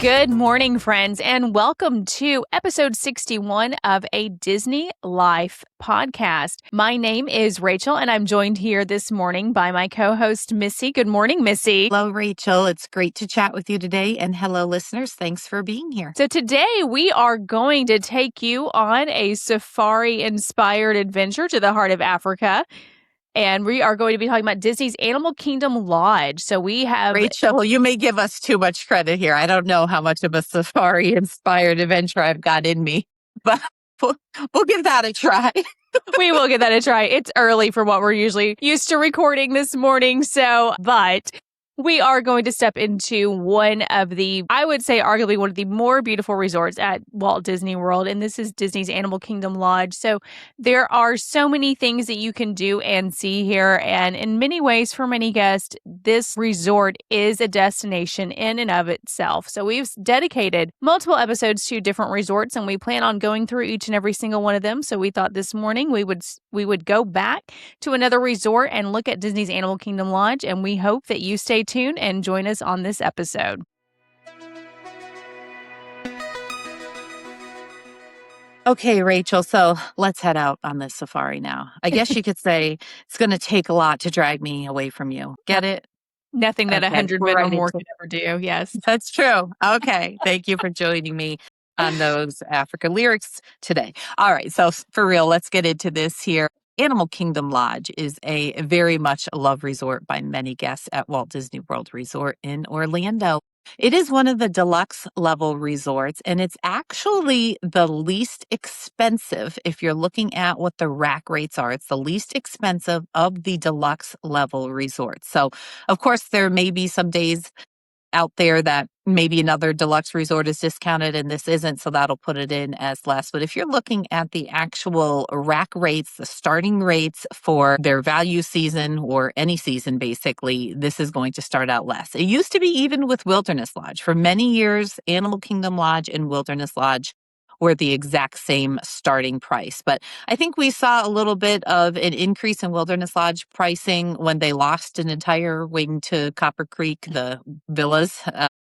Good morning, friends, and welcome to episode 61 of a Disney Life podcast. My name is Rachel, and I'm joined here this morning by my co-host, Missy. Good morning, Missy. Hello, Rachel. It's great to chat with you today. And hello, listeners. Thanks for being here. So today we are going to take you on a safari-inspired adventure to the heart of Africa. And we are going to be talking about Disney's Animal Kingdom Lodge. So we have... Rachel, you may give us too much credit here. I don't know how much of a safari-inspired adventure I've got in me, but we'll give that a try. We will give that a try. It's early for what we're usually used to recording this morning. But we are going to step into one of the, I would say, arguably one of the more beautiful resorts at Walt Disney World. And this is Disney's Animal Kingdom Lodge. So there are so many things that you can do and see here. And in many ways, for many guests, this resort is a destination in and of itself. So we've dedicated multiple episodes to different resorts, and we plan on going through each and every single one of them. So we thought this morning we would go back to another resort and look at Disney's Animal Kingdom Lodge. And we hope that you stay tuned and join us on this episode. Okay, Rachel, so let's head out on this safari now. I guess you could say it's going to take a lot to drag me away from you. Get it? Nothing that 100 men or more could ever do. Yes. That's true. Okay. Thank you for joining me on those Africa lyrics today. All right. So for real, let's get into this here. Animal Kingdom Lodge is a very much loved resort by many guests at Walt Disney World Resort in Orlando. It is one of the deluxe level resorts, and it's actually the least expensive. If you're looking at what the rack rates are, it's the least expensive of the deluxe level resorts. So, of course, there may be some days out there that maybe another deluxe resort is discounted and this isn't, so that'll put it in as less. But if you're looking at the actual rack rates, the starting rates for their value season or any season, basically, this is going to start out less. It used to be even with Wilderness Lodge. For many years, Animal Kingdom Lodge and Wilderness Lodge were the exact same starting price. But I think we saw a little bit of an increase in Wilderness Lodge pricing when they lost an entire wing to Copper Creek, the villas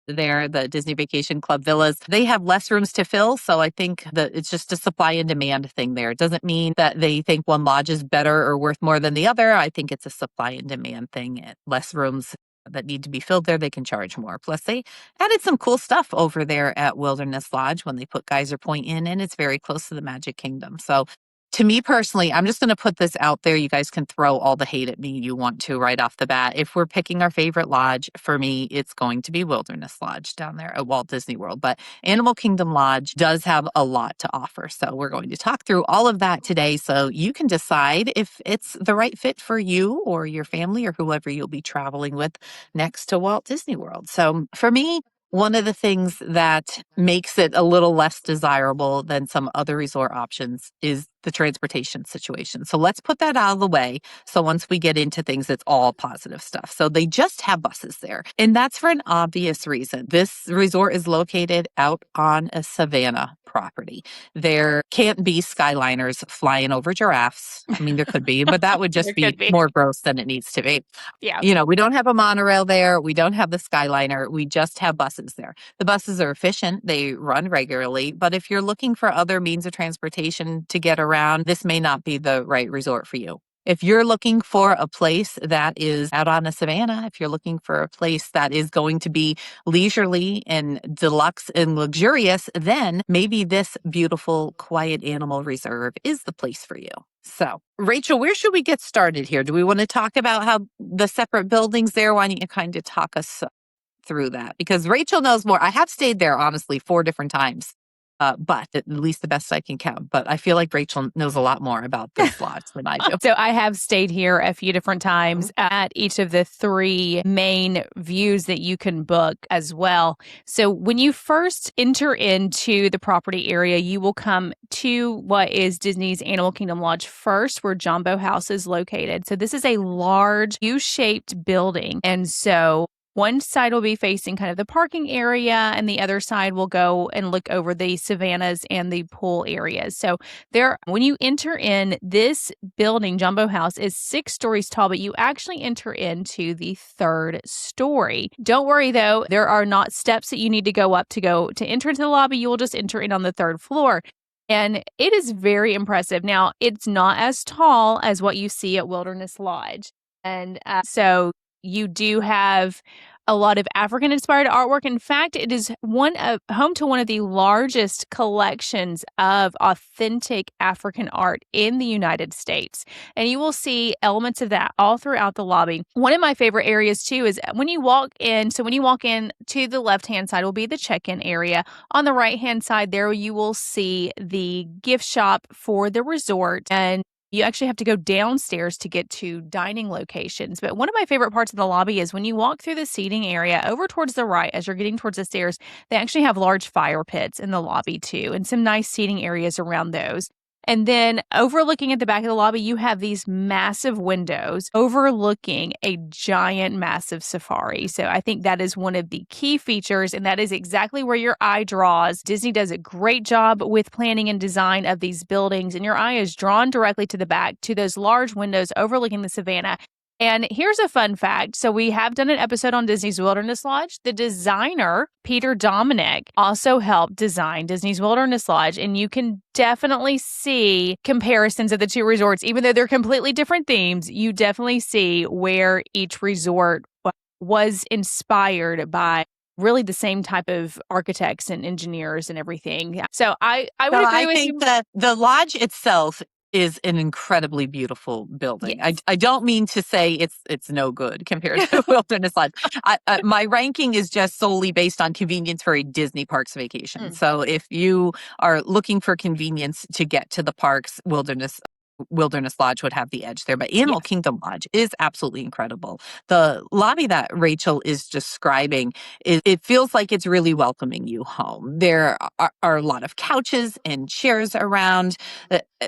there, the Disney Vacation Club villas. They have less rooms to fill. So I think that it's just a supply and demand thing there. It doesn't mean that they think one lodge is better or worth more than the other. I think it's a supply and demand thing. Less rooms that need to be filled there, they can charge more. Plus, they added some cool stuff over there at Wilderness Lodge when they put Geyser Point in, and it's very close to the Magic Kingdom. So to me personally, I'm just going to put this out there. You guys can throw all the hate at me you want to right off the bat. If we're picking our favorite lodge, for me, it's going to be Wilderness Lodge down there at Walt Disney World. But Animal Kingdom Lodge does have a lot to offer. So we're going to talk through all of that today so you can decide if it's the right fit for you or your family or whoever you'll be traveling with next to Walt Disney World. So for me, one of the things that makes it a little less desirable than some other resort options is the transportation situation. So let's put that out of the way. So once we get into things, it's all positive stuff. So they just have buses there. And that's for an obvious reason. This resort is located out on a savanna property. There can't be skyliners flying over giraffes. I mean, there could be, but that would just be more gross than it needs to be. Yeah. You know, we don't have a monorail there. We don't have the skyliner. We just have buses there. The buses are efficient. They run regularly. But if you're looking for other means of transportation to get around, this may not be the right resort for you. If you're looking for a place that is out on a savanna, if you're looking for a place that is going to be leisurely and deluxe and luxurious, then maybe this beautiful, quiet animal reserve is the place for you. So, Rachel, where should we get started here? Do we want to talk about how the separate buildings there? Why don't you kind of talk us through that? Because Rachel knows more. I have stayed there, honestly, 4 different times. But at least the best I can count. But I feel like Rachel knows a lot more about this lodge than I do. So I have stayed here a few different times at each of the 3 main views that you can book as well. So when you first enter into the property area, you will come to what is Disney's Animal Kingdom Lodge first, where Jambo House is located. So this is a large U-shaped building. And so One side will be facing kind of the parking area, and the other side will go and look over the savannas and the pool areas. So when you enter in, this building, Jambo House, is 6 stories tall, but you actually enter into the 3rd story. Don't worry though, there are not steps that you need to go up to enter into the lobby. You will just enter in on the 3rd floor. And it is very impressive. Now, it's not as tall as what you see at Wilderness Lodge. And so you do have a lot of African-inspired artwork. In fact, it is home to one of the largest collections of authentic African art in the United States. And you will see elements of that all throughout the lobby. One of my favorite areas, too, is when you walk in. So when you walk in, to the left-hand side will be the check-in area. On the right-hand side there, you will see the gift shop for the resort. And you actually have to go downstairs to get to dining locations. But one of my favorite parts of the lobby is when you walk through the seating area over towards the right, as you're getting towards the stairs, they actually have large fire pits in the lobby too, and some nice seating areas around those. And then overlooking at the back of the lobby, you have these massive windows overlooking a giant, massive safari. So I think that is one of the key features, and that is exactly where your eye draws. Disney does a great job with planning and design of these buildings, and your eye is drawn directly to the back, to those large windows overlooking the savannah. And here's a fun fact. So we have done an episode on Disney's Wilderness Lodge. The designer, Peter Dominic, also helped design Disney's Wilderness Lodge. And you can definitely see comparisons of the 2 resorts. Even though they're completely different themes, you definitely see where each resort was inspired by really the same type of architects and engineers and everything. So I would agree with you. I think that the lodge itself is an incredibly beautiful building. Yes. I don't mean to say it's no good compared to Wilderness Lodge. My ranking is just solely based on convenience for a Disney Parks vacation. So if you are looking for convenience to get to the parks, Wilderness Lodge would have the edge there, but Animal Kingdom Lodge is absolutely incredible. The lobby that Rachel is describing, it feels like it's really welcoming you home. There are a lot of couches and chairs around.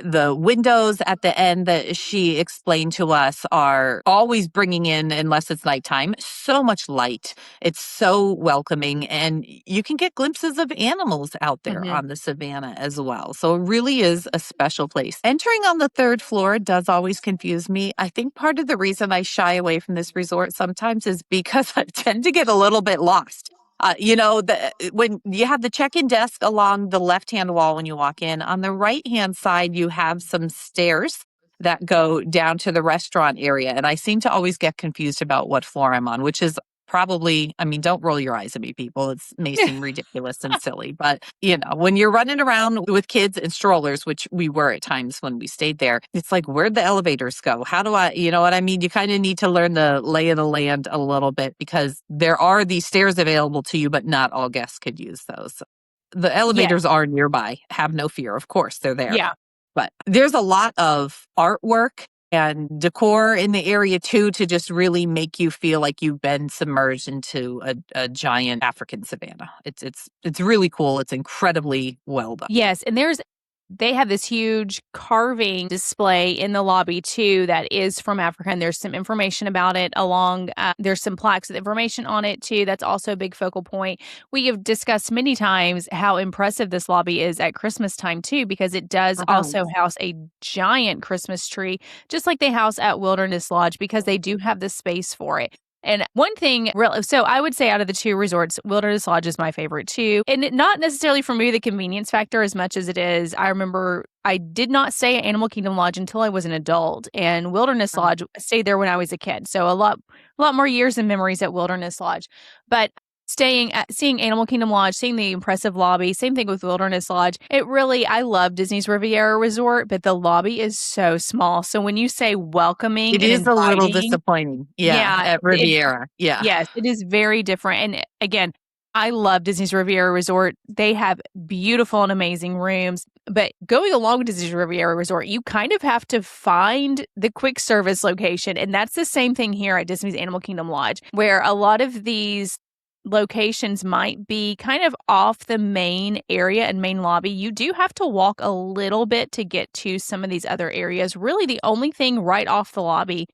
The windows at the end that she explained to us are always bringing in, unless it's nighttime, so much light. It's so welcoming, and you can get glimpses of animals out there on the savannah as well. So it really is a special place. Entering on the 3rd floor does always confuse me. I think part of the reason I shy away from this resort sometimes is because I tend to get a little bit lost. When you have the check-in desk along the left-hand wall when you walk in, on the right-hand side, you have some stairs that go down to the restaurant area. And I seem to always get confused about what floor I'm on, which is probably, don't roll your eyes at me, people. It may seem ridiculous and silly, but when you're running around with kids and strollers, which we were at times when we stayed there, it's like, where'd the elevators go? How do I, you know what I mean? You kind of need to learn the lay of the land a little bit, because there are these stairs available to you, but not all guests could use those. The elevators are nearby. Have no fear. Of course, they're there. Yeah. But there's a lot of artwork and decor in the area too, to just really make you feel like you've been submerged into a giant African savannah. It's really cool. It's incredibly well done. Yes, and they have this huge carving display in the lobby too that is from Africa, and there's some information about it there's some plaques with information on it too. That's also a big focal point. We have discussed many times how impressive this lobby is at Christmas time too, because it does also house a giant Christmas tree, just like they house at Wilderness Lodge, because they do have the space for it. And one thing, so I would say out of the 2 resorts, Wilderness Lodge is my favorite too. And not necessarily for me the convenience factor as much as it is. I remember I did not stay at Animal Kingdom Lodge until I was an adult, and Wilderness Lodge stayed there when I was a kid. So a lot more years and memories at Wilderness Lodge. But seeing Animal Kingdom Lodge, seeing the impressive lobby, same thing with Wilderness Lodge. I love Disney's Riviera Resort, but the lobby is so small. So when you say welcoming, it is a little disappointing. Yeah, at Riviera. Yes, it is very different. And again, I love Disney's Riviera Resort. They have beautiful and amazing rooms. But going along with Disney's Riviera Resort, you kind of have to find the quick service location. And that's the same thing here at Disney's Animal Kingdom Lodge, where a lot of these locations might be kind of off the main area and main lobby. You do have to walk a little bit to get to some of these other areas. Really, the only thing right off the lobby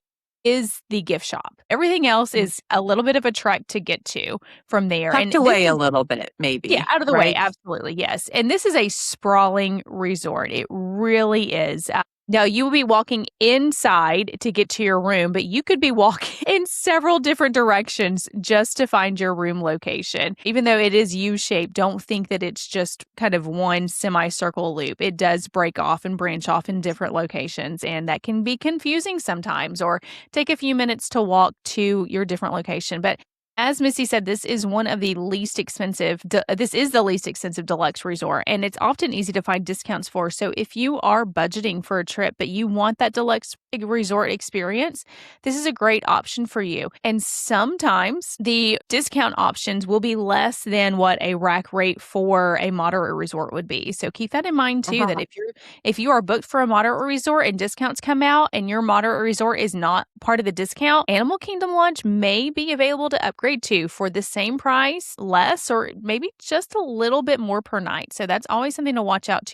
is the gift shop. Everything else is a little bit of a trek to get to from there. Tucked away a little bit, maybe. Yeah, out of the way. right? Absolutely. Yes. And this is a sprawling resort. It really is. Now, you will be walking inside to get to your room, but you could be walking in several different directions just to find your room location. Even though it is U-shaped, don't think that it's just kind of one semicircle loop. It does break off and branch off in different locations, and that can be confusing sometimes or take a few minutes to walk to your different location. But as Missy said, this is one of the least expensive. This is the least expensive deluxe resort, and it's often easy to find discounts for. So if you are budgeting for a trip, but you want that deluxe resort experience, this is a great option for you. And sometimes the discount options will be less than what a rack rate for a moderate resort would be. So keep that in mind too. That if you are booked for a moderate resort and discounts come out, and your moderate resort is not part of the discount, Animal Kingdom Lodge may be available to upgrade to for the same price, less, or maybe just a little bit more per night. So that's always something to watch out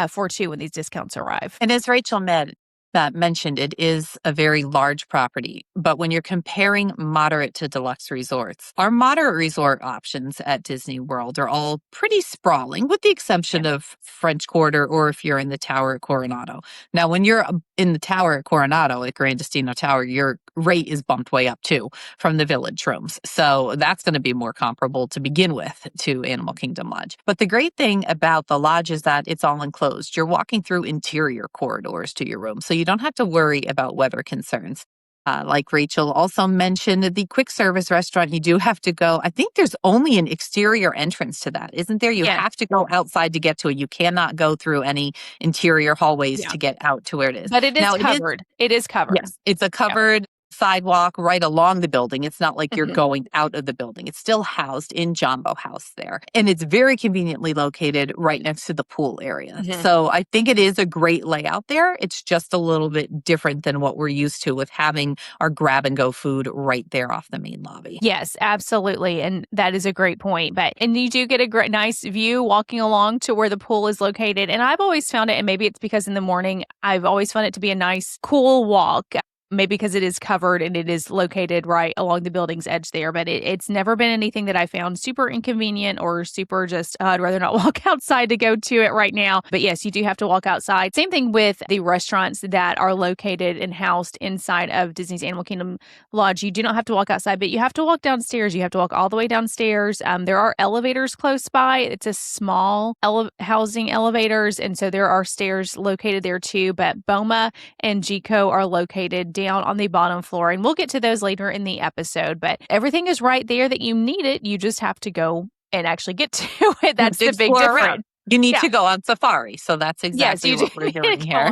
for too when these discounts arrive. And as Rachel mentioned, it is a very large property. But when you're comparing moderate to deluxe resorts, our moderate resort options at Disney World are all pretty sprawling, with the exception of French Quarter or if you're in the Tower at Coronado. Now, when you're in the Tower at Coronado, at Grand Destino Tower, your rate is bumped way up too from the village rooms. So that's going to be more comparable to begin with to Animal Kingdom Lodge. But the great thing about the lodge is that it's all enclosed. You're walking through interior corridors to your room, so you don't have to worry about weather concerns. Like Rachel also mentioned, the quick service restaurant, you do have to go. I think there's only an exterior entrance to that, isn't there? You have to go outside to get to it. You cannot go through any interior hallways to get out to where it is. But it is covered. It is covered. Yes, it's a covered sidewalk right along the building. It's not like you're going out of the building. It's still housed in Jambo House there. And it's very conveniently located right next to the pool area. So I think it is a great layout there. It's just a little bit different than what we're used to with having our grab and go food right there off the main lobby. Yes, absolutely. And that is a great point. And you do get a great, nice view walking along to where the pool is located. And I've always found it, and maybe it's because in the morning, I've always found it to be a nice, cool walk. Maybe because it is covered and it is located right along the building's edge there. But it's never been anything that I found super inconvenient or super just, I'd rather not walk outside to go to it right now. But yes, you do have to walk outside. Same thing with the restaurants that are located and housed inside of Disney's Animal Kingdom Lodge. You do not have to walk outside, but you have to walk downstairs. You have to walk all the way downstairs. There are elevators close by. It's a small housing elevators. And so there are stairs located there too. But BOMA and GECO are located down on the bottom floor. And we'll get to those later in the episode. But everything is right there that you need it. You just have to go and actually get to it. That's the big difference. You need to go on safari. So that's exactly what we're doing here.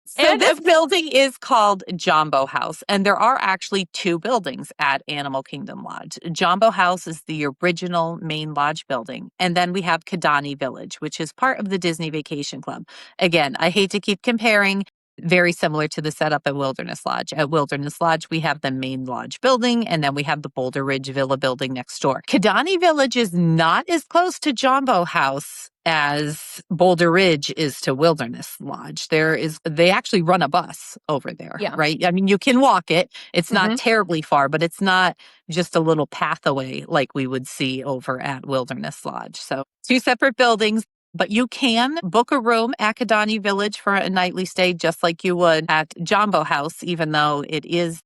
So this building is called Jambo House, and there are actually two buildings at Animal Kingdom Lodge. Jambo House is the original main lodge building, and then we have Kidani Village, which is part of the Disney Vacation Club. Again, I hate to keep comparing. Very similar to the setup at Wilderness Lodge. At Wilderness Lodge, we have the main lodge building, and then we have the Boulder Ridge Villa building next door. Kidani Village is not as close to Jambo House as Boulder Ridge is to Wilderness Lodge. They actually run a bus over there, right? I mean, you can walk it. It's not terribly far, but it's not just a little path away like we would see over at Wilderness Lodge. So two separate buildings. But you can book a room at Kidani Village for a nightly stay, just like you would at Jambo House, even though it is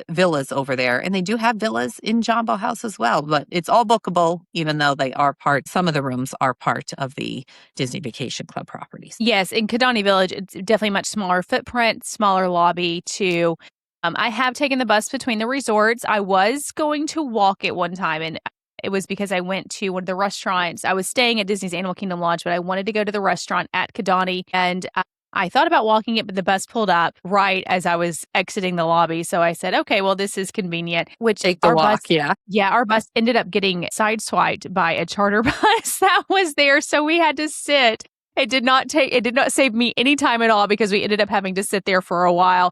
villas over there. And they do have villas in Jambo House as well. But it's all bookable, even though some of the rooms are part of the Disney Vacation Club properties. Yes, in Kidani Village, it's definitely much smaller footprint, smaller lobby too. I have taken the bus between the resorts. I was going to walk at one time, and it was because I went to one of the restaurants. I was staying at Disney's Animal Kingdom Lodge, but I wanted to go to the restaurant at Kidani. And I thought about walking it, but the bus pulled up right as I was exiting the lobby. So I said, okay, well, this is convenient. Take the walk, our bus ended up getting sideswiped by a charter bus that was there. So we had to sit It did not save me any time at all because we ended up having to sit there for a while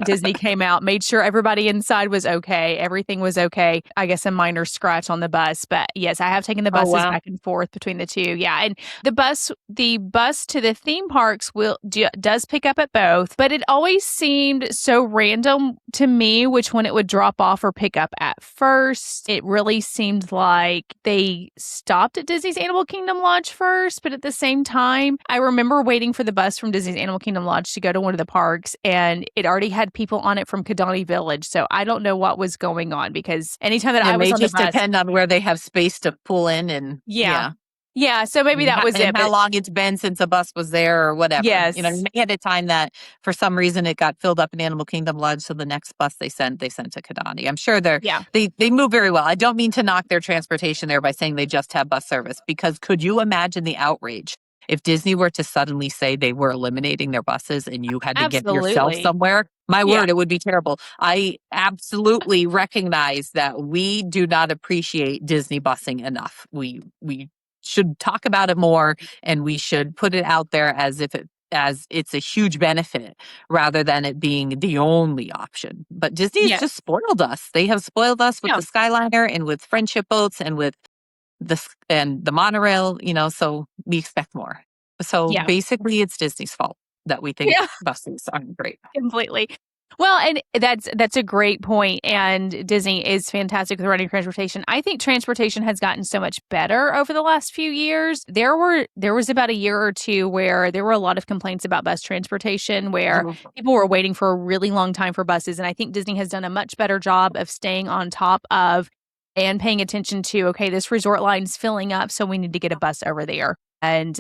Disney came out, made sure everybody inside was okay. Everything was okay. I guess a minor scratch on the bus, but yes, I have taken the Oh, buses wow. back and forth between the two. Yeah, and the bus to the theme parks does pick up at both, but it always seemed so random to me which one it would drop off or pick up at first. It really seemed like they stopped at Disney's Animal Kingdom Lodge first, but at the same time, I remember waiting for the bus from Disney's Animal Kingdom Lodge to go to one of the parks, and it already had people on it from Kidani Village. So I don't know what was going on because anytime that It I was may on the just bus, depend on where they have space to pull in and yeah. Yeah, so maybe that was and it, how but long it's been since a bus was there or whatever. You yes. may had a time that for some reason it got filled up in Animal Kingdom Lodge, so the next bus they sent to Kidani. I'm sure Yeah. they move very well. I don't mean to knock their transportation there by saying they just have bus service, because could you imagine the outrage if Disney were to suddenly say they were eliminating their buses and you had to get yourself Absolutely. somewhere? My Yeah. word, it would be terrible. I absolutely recognize that we do not appreciate Disney busing enough. We should talk about it more, and we should put it out there as if it's a huge benefit rather than it being the only option. But Disney's Yes. just spoiled us. They have spoiled us with Yeah. the Skyliner and with friendship boats and with the monorail, so we expect more. So Yeah. basically it's Disney's fault that we think Yeah. buses aren't great. Completely. Well, and that's a great point, and Disney is fantastic with running transportation. I think transportation has gotten so much better over the last few years. There was about a year or two where there were a lot of complaints about bus transportation where Mhm. people were waiting for a really long time for buses, and I think Disney has done a much better job of staying on top of and paying attention to, okay, this resort line's filling up, so we need to get a bus over there. And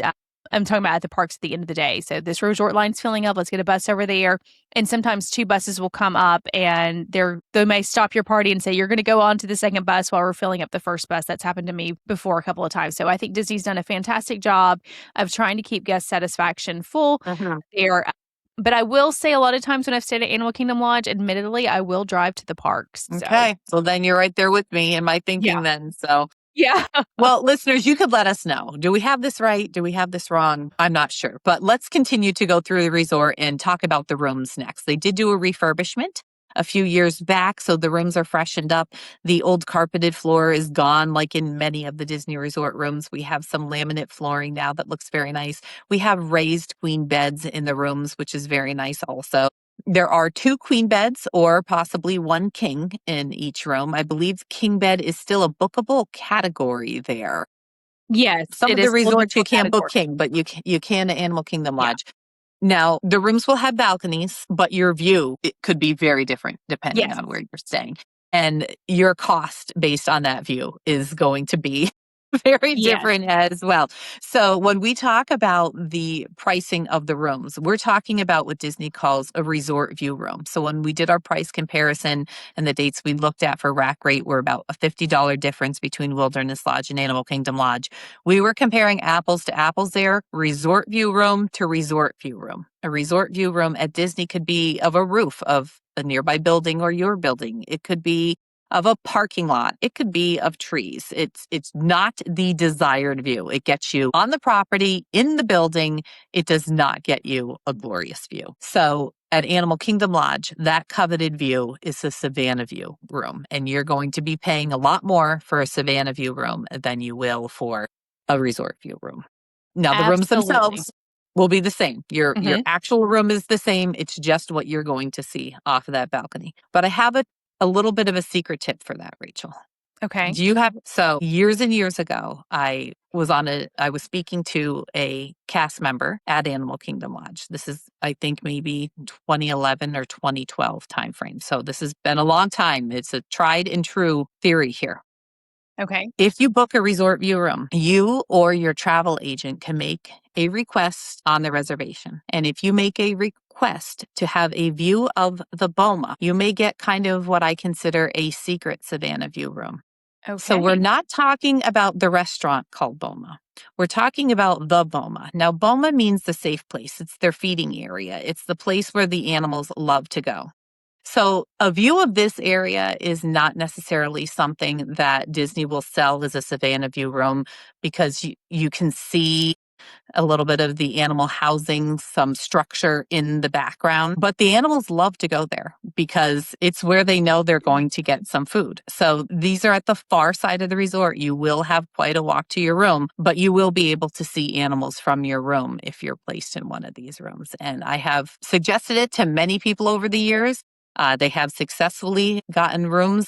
I'm talking about at the parks at the end of the day. So this resort line's filling up. Let's get a bus over there. And sometimes two buses will come up and they may stop your party and say, you're going to go on to the second bus while we're filling up the first bus. That's happened to me before a couple of times. So I think Disney's done a fantastic job of trying to keep guest satisfaction full Mhm. there. But I will say a lot of times when I've stayed at Animal Kingdom Lodge, admittedly, I will drive to the parks. So Okay. So then you're right there with me in my yeah. thinking then. So Yeah. well, listeners, you could let us know. Do we have this right? Do we have this wrong? I'm not sure. But let's continue to go through the resort and talk about the rooms next. They did do a refurbishment a few years back, so the rooms are freshened up. The old carpeted floor is gone, like in many of the Disney Resort rooms. We have some laminate flooring now that looks very nice. We have raised queen beds in the rooms, which is very nice also. There are 2 queen beds or possibly 1 king in each room. I believe king bed is still a bookable category there. Yes, Some it of the is still a resorts you bookable can't book category. king, but you can at Animal Kingdom Yeah. Lodge. Now, the rooms will have balconies, but your view, it could be very different depending Yes. on where you're staying. And your cost based on that view is going to be very Yes. different as well. So when we talk about the pricing of the rooms, we're talking about what Disney calls a resort view room. So when we did our price comparison and the dates we looked at for rack rate were about a $50 difference between Wilderness Lodge and Animal Kingdom Lodge. We were comparing apples to apples there, resort view room to resort view room. A resort view room at Disney could be of a roof of a nearby building or your building. It could be of a parking lot. It could be of trees. It's not the desired view. It gets you on the property, in the building. It does not get you a glorious view. So at Animal Kingdom Lodge, that coveted view is the Savannah View room. And you're going to be paying a lot more for a Savannah View room than you will for a resort view room. Now, the rooms Absolutely. themselves will be the same. Your Mhm. actual room is the same. It's just what you're going to see off of that balcony. But I have a little bit of a secret tip for that, Rachel. Okay. Do you have so years and years ago, I was speaking to a cast member at Animal Kingdom Lodge. This is, I think, maybe 2011 or 2012 timeframe. So this has been a long time. It's a tried and true theory here. Okay. If you book a resort view room, you or your travel agent can make a request on the reservation. And if you make a request to have a view of the Boma, you may get kind of what I consider a secret Savannah view room. So we're Okay. not talking about the restaurant called Boma. We're talking about the Boma. Now, Boma means the safe place. It's their feeding area. It's the place where the animals love to go. So a view of this area is not necessarily something that Disney will sell as a Savannah view room because you can see a little bit of the animal housing, some structure in the background. But the animals love to go there because it's where they know they're going to get some food. So these are at the far side of the resort. You will have quite a walk to your room, but you will be able to see animals from your room if you're placed in one of these rooms. And I have suggested it to many people over the years. They have successfully gotten rooms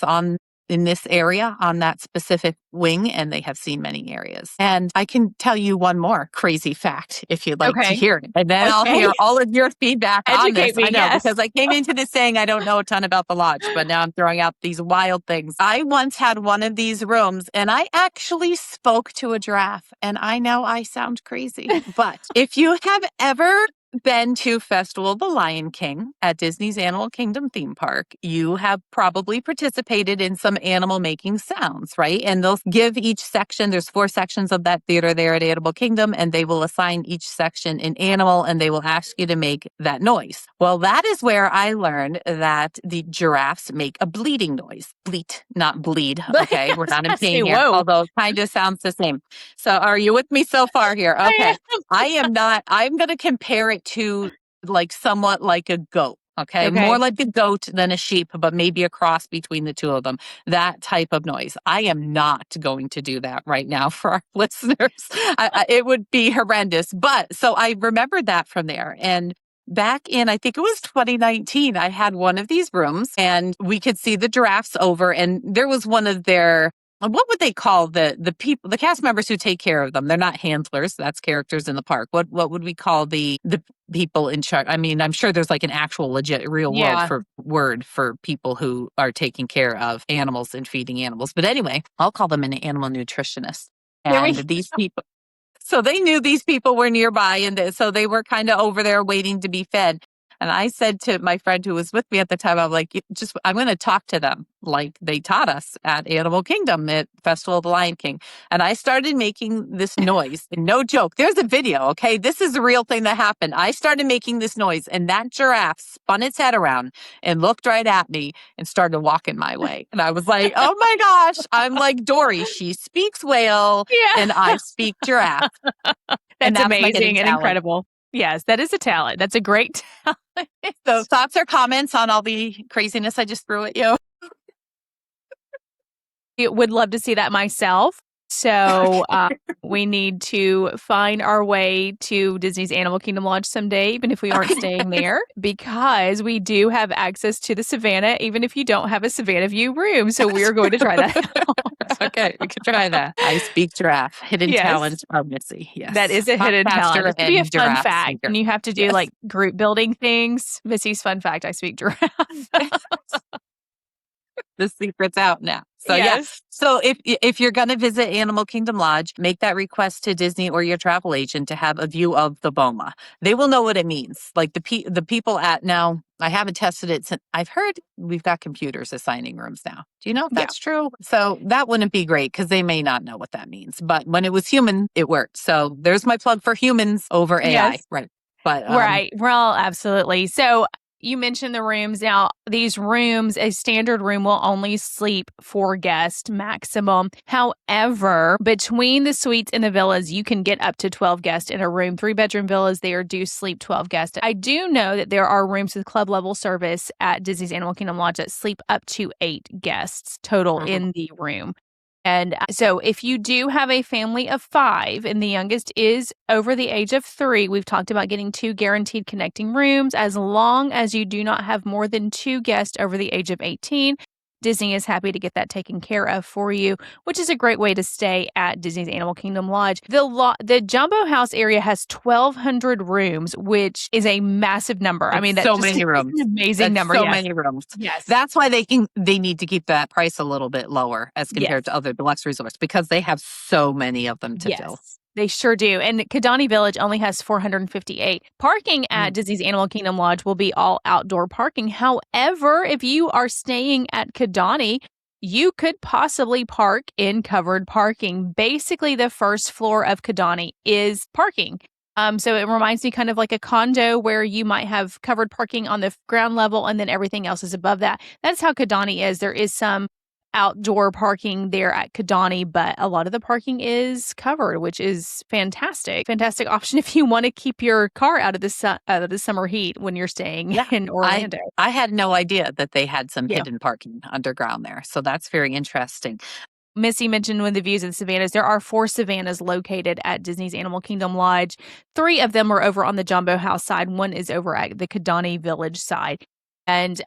in this area on that specific wing, and they have seen many areas. And I can tell you one more crazy fact if you'd like to Okay. hear it. And then I'll Okay. hear all of your feedback on this. Educate me, I know, yes. because I came into this saying I don't know a ton about the lodge, but now I'm throwing out these wild things. I once had one of these rooms and I actually spoke to a giraffe. And I know I sound crazy, but if you have ever been to Festival of the Lion King at Disney's Animal Kingdom theme park, you have probably participated in some animal making sounds, right? And they'll give each section, there's 4 sections of that theater there at Animal Kingdom, and they will assign each section an animal and they will ask you to make that noise. Well, that is where I learned that the giraffes make a bleating noise. Bleat, not bleed. Okay. We're not in pain here, although it kind of sounds the same. So are you with me so far here? Okay. I am not. I'm going to compare it to like somewhat like a goat. Okay. More like a goat than a sheep, but maybe a cross between the two of them. That type of noise. I am not going to do that right now for our listeners. It would be horrendous. But so I remembered that from there. And back in, I think it was 2019, I had one of these rooms and we could see the giraffes over, and there was one of their, what would they call the people, the cast members who take care of them? They're not handlers. That's characters in the park. What would we call the people in charge? I mean, I'm sure there's like an actual legit real word for people who are taking care of animals and feeding animals. But anyway, I'll call them an animal nutritionist. And these people, so they knew these people were nearby, and so they were kind of over there waiting to be fed. And I said to my friend who was with me at the time, I'm like, I'm going to talk to them like they taught us at Animal Kingdom at Festival of the Lion King. And I started making this noise. And no joke. There's a video. Okay. This is a real thing that happened. I started making this noise and that giraffe spun its head around and looked right at me and started walking my way. And I was like, oh my gosh, I'm like Dory. She speaks whale and I speak giraffe. That's amazing and incredible. Yes, that is a talent. That's a great talent. So thoughts or comments on all the craziness I just threw at you? I would love to see that myself. So we need to find our way to Disney's Animal Kingdom Lodge someday, even if we aren't staying there, because we do have access to the Savannah, even if you don't have a savannah-view room. So we are going to try that out. Okay, we can try that. I speak giraffe. Hidden talent of Missy. Yes. That is a hidden talent. It could be a fun fact. Speaker. And you have to do like group building things. Missy's fun fact, I speak giraffe. The secret's out now. So So if you're going to visit Animal Kingdom Lodge, make that request to Disney or your travel agent to have a view of the boma. They will know what it means. Like the people at now, I haven't tested it since I've heard we've got computers assigning rooms now. Do you know if that's true? So that wouldn't be great because they may not know what that means. But when it was human, it worked. So there's my plug for humans over AI. Right. But right. Well, absolutely. So you mentioned the rooms. Now, these rooms, a standard room will only sleep 4 guests maximum. However, between the suites and the villas, you can get up to 12 guests in a room. 3-bedroom villas, they do sleep 12 guests. I do know that there are rooms with club level service at Disney's Animal Kingdom Lodge that sleep up to 8 guests total in the room. And so if you do have a family of 5 and the youngest is over the age of 3, we've talked about getting 2 guaranteed connecting rooms. As long as you do not have more than 2 guests over the age of 18, Disney is happy to get that taken care of for you, which is a great way to stay at Disney's Animal Kingdom Lodge. The Jambo House area has 1,200 rooms, which is a massive number. I mean, that's so many rooms. An amazing number. So many rooms. Yes. That's why they need to keep that price a little bit lower as compared to other deluxe resorts, because they have so many of them to fill. They sure do. And Kidani Village only has 458. Parking at Disney's Animal Kingdom Lodge will be all outdoor parking. However, if you are staying at Kidani, you could possibly park in covered parking. Basically, the first floor of Kidani is parking. So it reminds me kind of like a condo where you might have covered parking on the ground level and then everything else is above that. That's how Kidani is. There is some outdoor parking there at Kidani, but a lot of the parking is covered, which is fantastic. Fantastic option if you want to keep your car out of the summer heat when you're staying in Orlando. I had no idea that they had some Yeah. hidden parking underground there. So that's very interesting. Missy mentioned one of the views of the savannas. There are 4 savannas located at Disney's Animal Kingdom Lodge. 3 of them are over on the Jambo House side. One is over at the Kidani Village side. And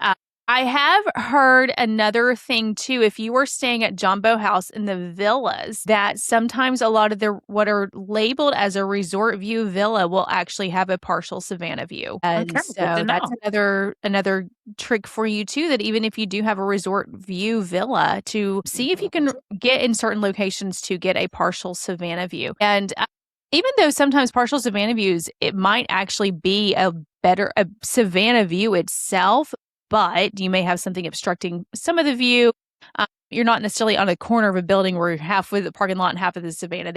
I have heard another thing too. If you were staying at Jambo House in the villas, that sometimes a lot of what are labeled as a resort view villa will actually have a partial savannah view. And Okay, good to so that's know. another trick for you too, that even if you do have a resort view villa, to see if you can get in certain locations to get a partial savannah view. And even though sometimes partial savannah views, it might actually be a savannah view itself, but you may have something obstructing some of the view. You're not necessarily on a corner of a building where you're half with the parking lot and half of the savannah.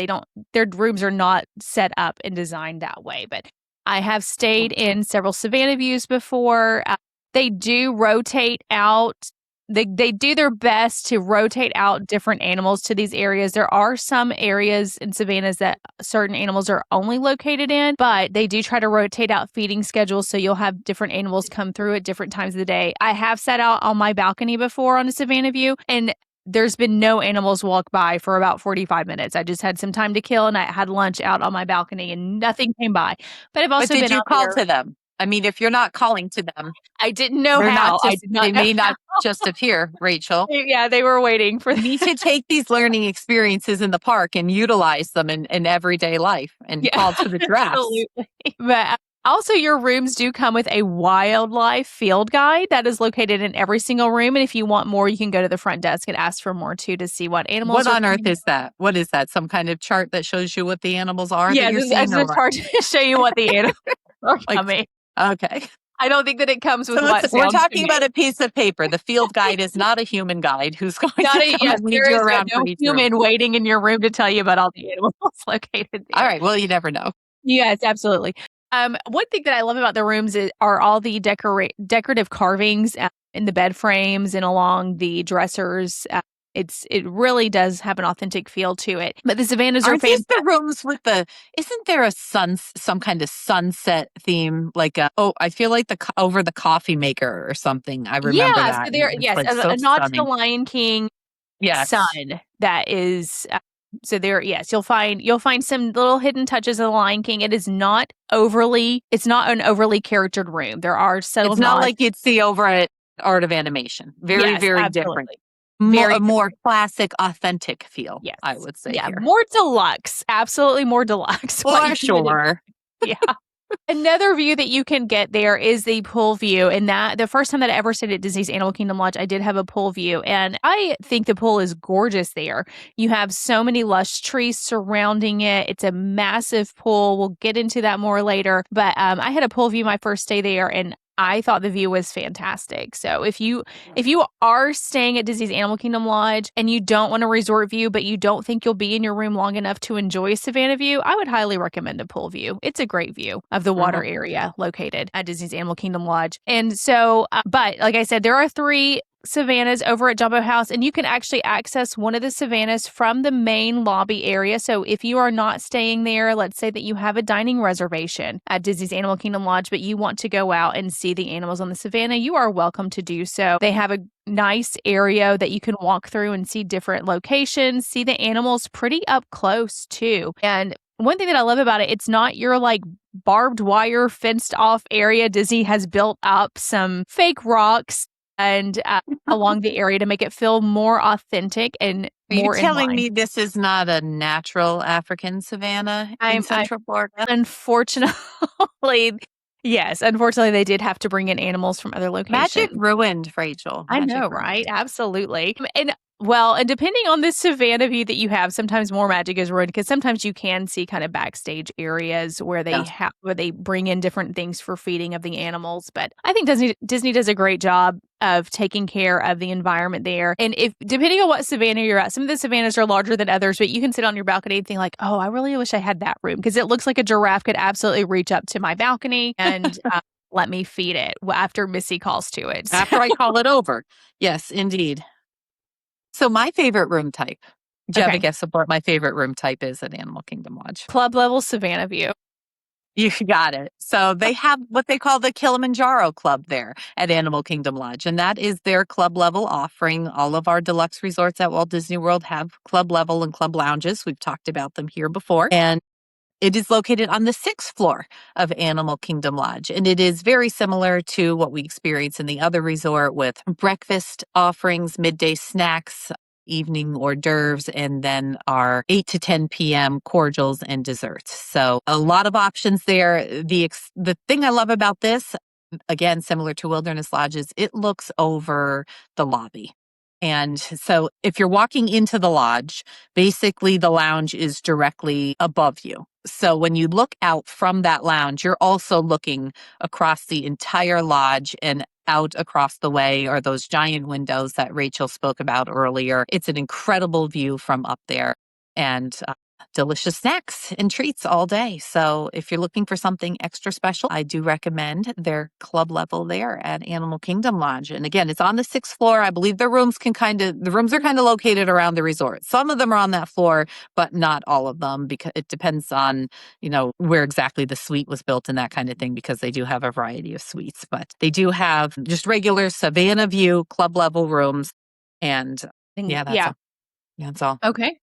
Their rooms are not set up and designed that way. But I have stayed in several savannah views before. They do rotate out. They do their best to rotate out different animals to these areas. There are some areas in savannas that certain animals are only located in, but they do try to rotate out feeding schedules, so you'll have different animals come through at different times of the day. I have sat out on my balcony before on a savannah view, and there's been no animals walk by for about 45 minutes. I just had some time to kill, and I had lunch out on my balcony, and nothing came by. But I've also But been did you out call there. to them? I mean, if you're not calling to them, I didn't know they're how. not I just, did not they know may not how. just appear, Rachel. Yeah, they were waiting for You need to take these learning experiences in the park and utilize them in everyday life and Yeah, call to the giraffes. absolutely. But also, your rooms do come with a wildlife field guide that is located in every single room. And if you want more, you can go to the front desk and ask for more too, to see what animals What are on earth coming. is that? What is that? Some kind of chart that shows you what the animals are that Yeah, you're seeing? it's Or just what? hard to show you what the animals are Like, coming. okay. I don't think that it comes with So what we're sounds to talking me. about a piece of paper. The field guide is not a human guide who's going Not to a, come yes, and lead there you is around no for each room. human waiting in your room to tell you about all the animals located All there. right. Well, you never know. Yes, absolutely. One thing that I love about the rooms are all the decorative carvings in the bed frames and along the dressers. It really does have an authentic feel to it. But the savannas are Aren't these fantastic. the rooms with isn't there some kind of sunset theme? Like, I feel like over the coffee maker or something. I remember Yeah, that. so And there, it's yes, like so a nod to the stunning. Lion King Yes. sun that is. So there, yes, you'll find some little hidden touches of the Lion King. It's not an overly charactered room. There are subtle It's not nods. like you'd see over at Art of Animation. Very, Yes, very different. absolutely. A Very more classic, authentic feel, Yes. I would say Yeah, here. more deluxe. Absolutely more deluxe. What For you would sure. Yeah. Another view that you can get there is the pool view. And that the first time that I ever stayed at Disney's Animal Kingdom Lodge, I did have a pool view. And I think the pool is gorgeous there. You have so many lush trees surrounding it. It's a massive pool. We'll get into that more later. But I had a pool view my first day there, and I thought the view was fantastic. So if you are staying at Disney's Animal Kingdom Lodge and you don't want a resort view, but you don't think you'll be in your room long enough to enjoy a Savannah view, I would highly recommend a pool view. It's a great view of the water area located at Disney's Animal Kingdom Lodge. And so, but like I said, there are 3 savannas over at Jambo House, and you can actually access one of the savannas from the main lobby area. So if you are not staying there, let's say that you have a dining reservation at Disney's Animal Kingdom Lodge, but you want to go out and see the animals on the savannah, you are welcome to do so. They have a nice area that you can walk through and see different locations, see the animals pretty up close too. And one thing that I love about it, it's not your like barbed wire fenced off area. Disney has built up some fake rocks and along the area to make it feel more authentic and Are you more in telling line. me this is not a natural African savanna in I Central Florida? unfortunately, yes, unfortunately, they did have to bring in animals from other Magic locations. ruined, Rachel. I Magic know, ruined. right? Absolutely. And depending on the savannah view that you have, sometimes more magic is ruined because sometimes you can see kind of backstage areas where they Yes. where they bring in different things for feeding of the animals. But I think Disney does a great job of taking care of the environment there. And if depending on what savannah you're at, some of the savannas are larger than others, but you can sit on your balcony and think like, oh, I really wish I had that room because it looks like a giraffe could absolutely reach up to my balcony and let me feed it after Missy calls to it. After I call it over. Yes, indeed. So my favorite room type, do you have a Okay. guess of what my favorite room type is at Animal Kingdom Lodge? Club level savannah-view. You got it. So they have what they call the Kilimanjaro Club there at Animal Kingdom Lodge, and that is their club level offering. All of our deluxe resorts at Walt Disney World have club level and club lounges. We've talked about them here before. And it is located on the 6th floor of Animal Kingdom Lodge, and it is very similar to what we experience in the other resort with breakfast offerings, midday snacks, evening hors d'oeuvres, and then our 8 to 10 p.m. cordials and desserts. So a lot of options there. The thing I love about this, again, similar to Wilderness Lodges, it looks over the lobby. And so if you're walking into the lodge, basically the lounge is directly above you. So when you look out from that lounge, you're also looking across the entire lodge, and out across the way are those giant windows that Rachel spoke about earlier. It's an incredible view from up there, and delicious snacks and treats all day. So if you're looking for something extra special, I do recommend their club level there at Animal Kingdom Lodge. And again, it's on the 6th floor. I believe the rooms are kind of located around the resort. Some of them are on that floor, but not all of them, because it depends on, where exactly the suite was built and that kind of thing, because they do have a variety of suites. But they do have just regular savannah-view club level rooms. And that's all. Okay.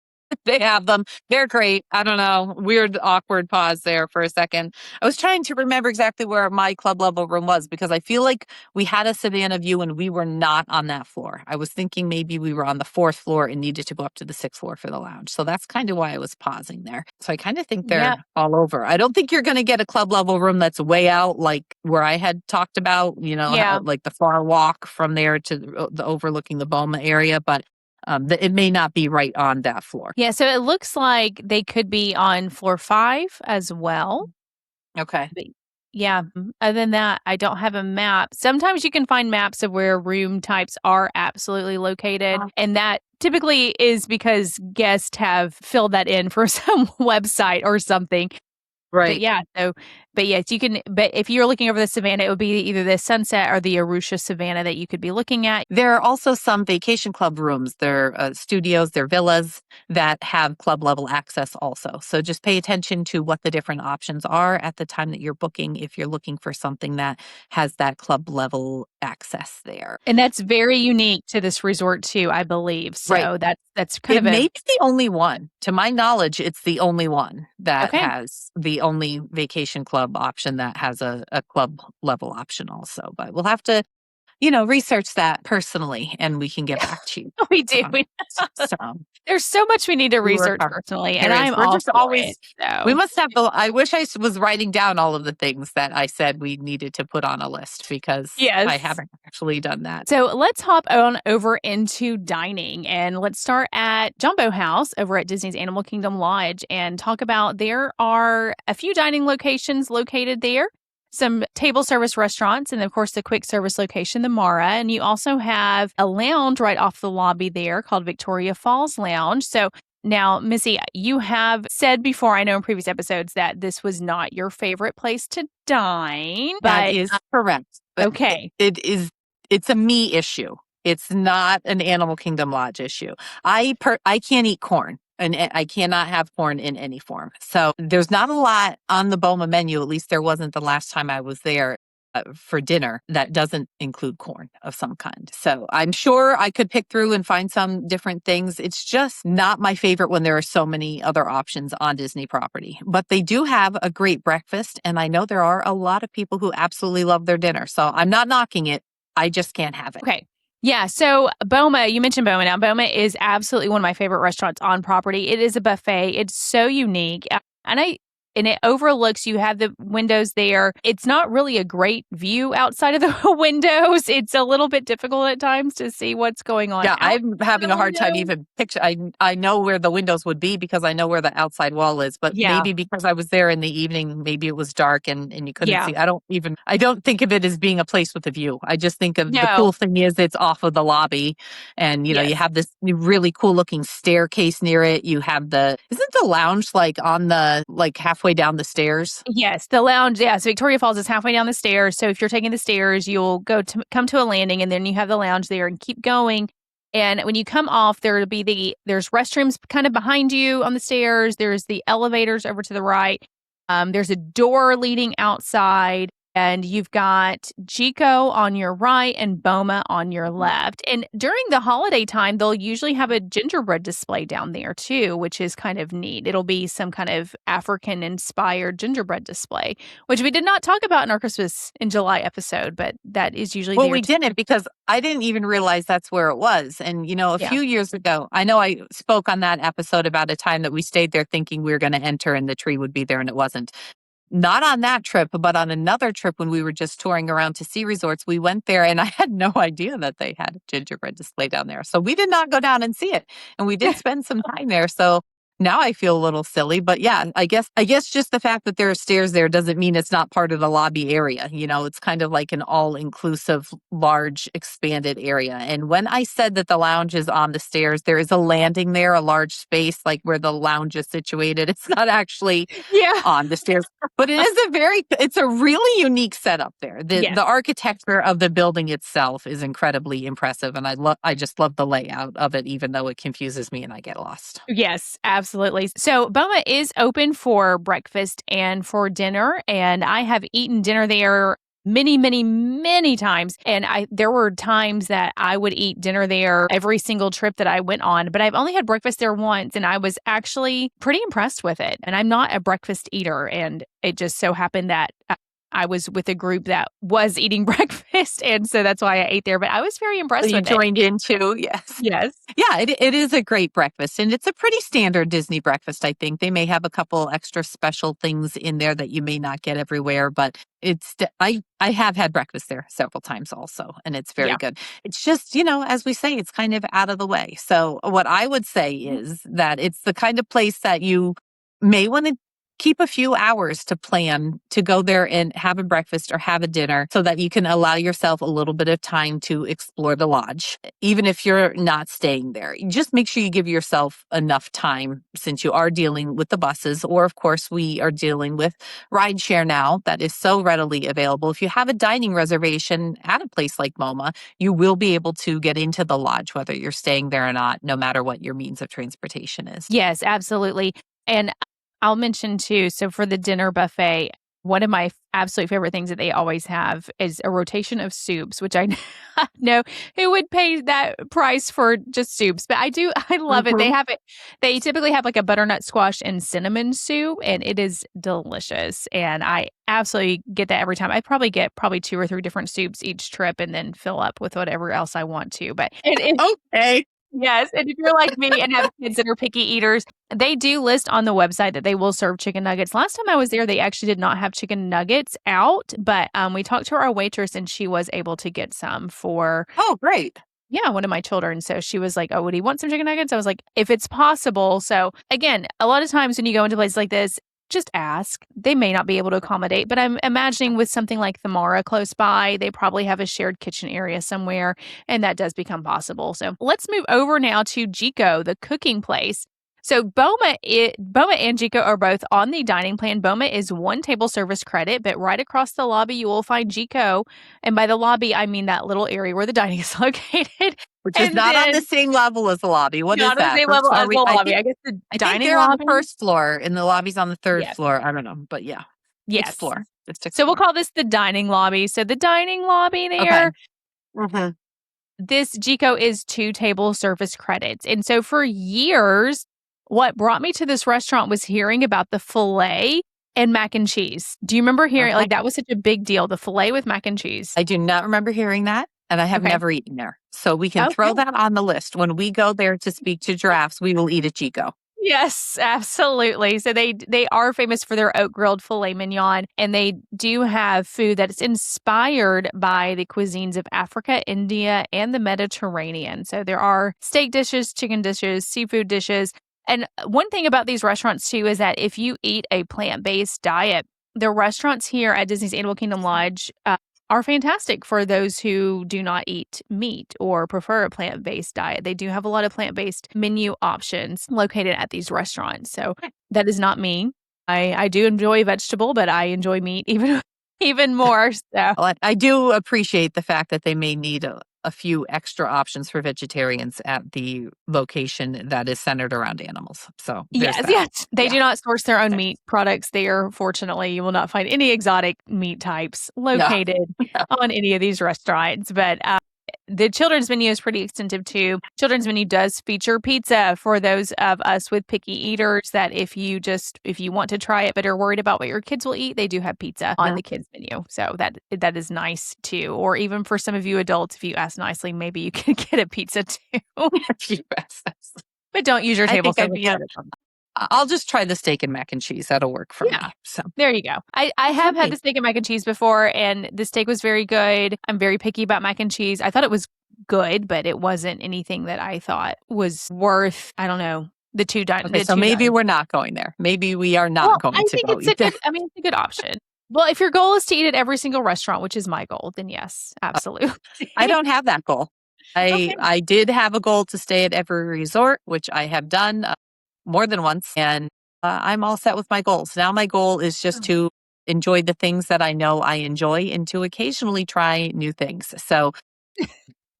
They have them. They're great. I don't know. Weird, awkward pause there for a second. I was trying to remember exactly where my club level room was, because I feel like we had a Savannah view and we were not on that floor. I was thinking maybe we were on the 4th floor and needed to go up to the 6th floor for the lounge. So that's kind of why I was pausing there. So I kind of think they're all over. I don't think you're going to get a club level room that's way out like where I had talked about, like the far walk from there to the overlooking the Boma area, but it may not be right on that floor. Yeah, so it looks like they could be on floor 5 as well. Okay. But yeah, other than that, I don't have a map. Sometimes you can find maps of where room types are absolutely located, and that typically is because guests have filled that in for some website or something. Right. But yes, you can. But if you're looking over the savannah, it would be either the Sunset or the Arusha Savannah that you could be looking at. There are also some vacation club rooms. They're studios, they're villas that have club level access also. So just pay attention to what the different options are at the time that you're booking if you're looking for something that has that club level access there. And that's very unique to this resort too, I believe. So Right. that's kind It may be the only one. To my knowledge, it's the only one that has the only vacation club option that has a club level option also. But we'll have to, research that personally, and we can get back to you. We do. So there's so much we need to research personally, and I'm all for it. So. We must have I wish I was writing down all of the things that I said we needed to put on a list, because I haven't actually done that. So let's hop on over into dining, and let's start at Jambo House over at Disney's Animal Kingdom Lodge and talk about there are a few dining locations located there. Some table service restaurants, and of course the quick service location, the Mara. And you also have a lounge right off the lobby there called Victoria Falls Lounge. So now, Missy, you have said before, I know in previous episodes, that this was not your favorite place to dine. That is correct. But okay. It's a me issue. It's not an Animal Kingdom Lodge issue. I can't eat corn. And I cannot have corn in any form. So there's not a lot on the Boma menu, at least there wasn't the last time I was there for dinner, that doesn't include corn of some kind. So I'm sure I could pick through and find some different things. It's just not my favorite when there are so many other options on Disney property. But they do have a great breakfast, and I know there are a lot of people who absolutely love their dinner. So I'm not knocking it. I just can't have it. Okay. Yeah, so Boma, you mentioned Boma. Now, Boma is absolutely one of my favorite restaurants on property. It is a buffet. It's so unique. And it overlooks, you have the windows there. It's not really a great view outside of the windows. It's a little bit difficult at times to see what's going on. Yeah, I'm having a hard time even picture. I know where the windows would be because I know where the outside wall is, but maybe because I was there in the evening, maybe it was dark and you couldn't see. I don't think of it as being a place with a view. I just think of the cool thing is it's off of the lobby, and you have this really cool looking staircase near it. You have isn't the lounge like on the halfway down the stairs? Yes, the lounge. Yes, Victoria Falls is halfway down the stairs. So if you're taking the stairs, you'll come to a landing, and then you have the lounge there and keep going. And when you come off, there's restrooms kind of behind you on the stairs. There's the elevators over to the right. There's a door leading outside. And you've got Chico on your right and Boma on your left. And during the holiday time, they'll usually have a gingerbread display down there too, which is kind of neat. It'll be some kind of African-inspired gingerbread display, which we did not talk about in our Christmas in July episode, but that is usually Well, there we too. didn't because I didn't even realize that's where it was. And, a Yeah. few years ago, I know I spoke on that episode about a time that we stayed there thinking we were going to enter and the tree would be there and it wasn't. Not on that trip, but on another trip when we were just touring around to ski resorts, we went there and I had no idea that they had a gingerbread display down there. So we did not go down and see it. And we did spend some time there. So now I feel a little silly, but yeah, I guess just the fact that there are stairs there doesn't mean it's not part of the lobby area. It's kind of like an all-inclusive, large, expanded area. And when I said that the lounge is on the stairs, there is a landing there, a large space like where the lounge is situated. It's not actually Yeah. on the stairs, but it's a really unique setup there. The Yes. the architecture of the building itself is incredibly impressive, and I just love the layout of it, even though it confuses me and I get lost. Yes, absolutely. So Boma is open for breakfast and for dinner, and I have eaten dinner there many, many, many times. And there were times that I would eat dinner there every single trip that I went on, but I've only had breakfast there once, and I was actually pretty impressed with it. And I'm not a breakfast eater, and it just so happened that I was with a group that was eating breakfast, and so that's why I ate there. But I was very impressed So you with it. joined in too, yes. Yes. Yeah, it is a great breakfast, and it's a pretty standard Disney breakfast, I think. They may have a couple extra special things in there that you may not get everywhere, but I have had breakfast there several times also, and it's very Yeah. good. It's just, as we say, it's kind of out of the way. So what I would say is that it's the kind of place that you may want to keep a few hours to plan to go there and have a breakfast or have a dinner so that you can allow yourself a little bit of time to explore the lodge, even if you're not staying there. Just make sure you give yourself enough time since you are dealing with the buses, or of course, we are dealing with rideshare now that is so readily available. If you have a dining reservation at a place like MoMA, you will be able to get into the lodge, whether you're staying there or not, no matter what your means of transportation is. Yes, absolutely. And I'll mention too, so for the dinner buffet, one of my absolute favorite things that they always have is a rotation of soups, which I know who would pay that price for just soups, but I love it. They typically have like a butternut squash and cinnamon soup, and it is delicious. And I absolutely get that every time. I probably get 2 or 3 different soups each trip and then fill up with whatever else I want to. But Okay. yes, and if you're like me and have kids that are picky eaters, they do list on the website that they will serve chicken nuggets. Last time I was there, they actually did not have chicken nuggets out, but we talked to our waitress and she was able to get some for Oh, great. one of my children. So she was like, "Oh, would he want some chicken nuggets?" I was like, "If it's possible." So again, a lot of times when you go into places like this, just ask. They may not be able to accommodate, but I'm imagining with something like the Mara close by, they probably have a shared kitchen area somewhere, and that does become possible. So let's move over now to Jico, the cooking place. So Boma and Jico are both on the dining plan. Boma is 1 table service credit, but right across the lobby, you will find Jico. And by the lobby, I mean that little area where the dining is located. Which is not on the same level as the lobby. What is Not that? on the same First level floor? as the lobby. I guess the I think dining they're on lobby. the first floor and the lobby's on the third Yes. floor. I don't know, but yeah. Yes. Explore. Just So we'll explore. call this the dining lobby. So the dining lobby there, Okay. this Jico is 2 table service credits. And so for years, what brought me to this restaurant was hearing about the filet and mac and cheese. Do you remember hearing Okay. like that was such a big deal, the filet with mac and cheese? I do not remember hearing that, and I have Okay. never eaten there. So we can throw Okay. that on the list. When we go there to speak to giraffes, we will eat at Jico. Yes, absolutely. So they are famous for their oak grilled filet mignon, and they do have food that is inspired by the cuisines of Africa, India, and the Mediterranean. So there are steak dishes, chicken dishes, seafood dishes. And one thing about these restaurants too is that if you eat a plant-based diet, the restaurants here at Disney's Animal Kingdom Lodge are fantastic for those who do not eat meat or prefer a plant-based diet. They do have a lot of plant-based menu options located at these restaurants. So that is not me. I do enjoy vegetable, but I enjoy meat even more. So Well, I do appreciate the fact that they may need a few extra options for vegetarians at the location that is centered around animals. So there's Yes, that. yes. They Yeah. do not source their own meat products there. Fortunately, you will not find any exotic meat types No. located on any of these restaurants. But the children's menu is pretty extensive too. Children's menu does feature pizza for those of us with picky eaters that if you want to try it but are worried about what your kids will eat, they do have pizza on the kids menu. So that is nice too. Or even for some of you adults, if you ask nicely, maybe you can get a pizza too. Yes. But don't use your I table think I'd service. be I'll just try the steak and mac and cheese. That'll work for me. Yeah. So There you go. I have had Okay. the steak and mac and cheese before, and the steak was very good. I'm very picky about mac and cheese. I thought it was good, but it wasn't anything that I thought was worth, I don't know, the two Okay, so maybe we're not going there. Maybe we are not Well, going I to think go it's a eat there. good, I mean, it's a good option. Well, if your goal is to eat at every single restaurant, which is my goal, then yes, absolutely. I don't have that goal. Okay. I did have a goal to stay at every resort, which I have done more than once, and I'm all set with my goals. Now my goal is just to enjoy the things that I know I enjoy and to occasionally try new things. So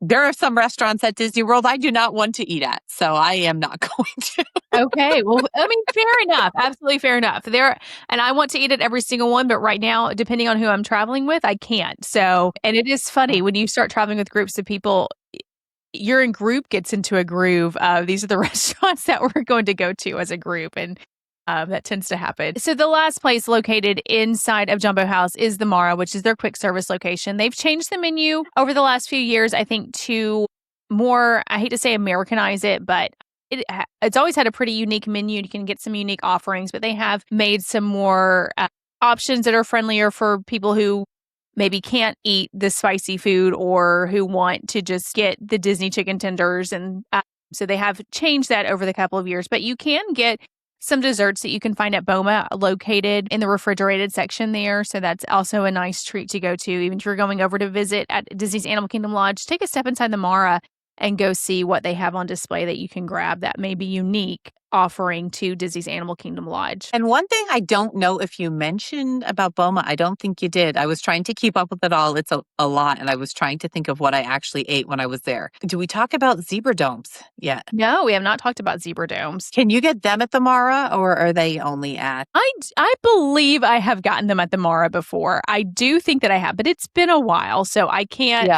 there are some restaurants at Disney World I do not want to eat at, so I am not going to. Okay. Well, I mean, fair enough. Absolutely fair enough. And I want to eat at every single one, but right now, depending on who I'm traveling with, I can't. So, and it is funny when you start traveling with groups of people, your group gets into a groove of these are the restaurants that we're going to go to as a group. And that tends to happen. So the last place located inside of Jumbo House is the Mara, which is their quick service location. They've changed the menu over the last few years, I think, to more, I hate to say Americanize it, but it's always had a pretty unique menu. You can get some unique offerings, but they have made some more options that are friendlier for people who maybe can't eat the spicy food or who want to just get the Disney chicken tenders. And so they have changed that over the couple of years, but you can get some desserts that you can find at Boma located in the refrigerated section there. So that's also a nice treat to go to. Even if you're going over to visit at Disney's Animal Kingdom Lodge, take a step inside the Mara and go see what they have on display that you can grab that may be unique offering to Disney's Animal Kingdom Lodge. And one thing I don't know if you mentioned about Boma, I don't think you did. I was trying to keep up with it all. It's a lot. And I was trying to think of what I actually ate when I was there. Do we talk about zebra domes yet? No, we have not talked about zebra domes. Can you get them at the Mara or are they only at? I believe I have gotten them at the Mara before. I do think that I have, but it's been a while, so I can't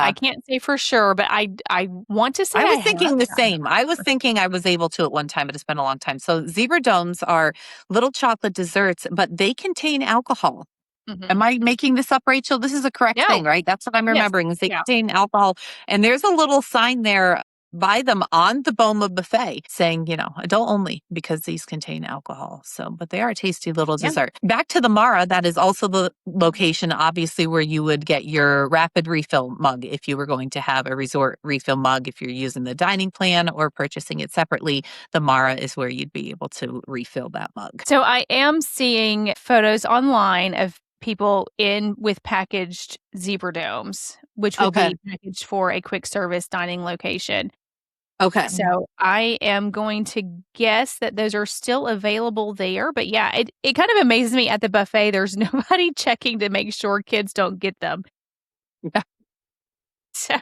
say for sure, but I want to say I was thinking the same. I was thinking I was able to at one time, but it's been a long time. So zebra domes are little chocolate desserts, but they contain alcohol. Mm-hmm. Am I making this up, Rachel? This is a correct thing, right? That's what I'm remembering is they contain alcohol. And there's a little sign there by them on the Boma buffet saying, adult only because these contain alcohol. So, but they are a tasty little dessert. Back to the Mara, that is also the location, obviously, where you would get your rapid refill mug if you were going to have a resort refill mug. If you're using the dining plan or purchasing it separately, the Mara is where you'd be able to refill that mug. So I am seeing photos online of people in with packaged zebra domes, which would be packaged for a quick service dining location. Okay. So I am going to guess that those are still available there. But yeah, it kind of amazes me at the buffet. There's nobody checking to make sure kids don't get them. Yeah. So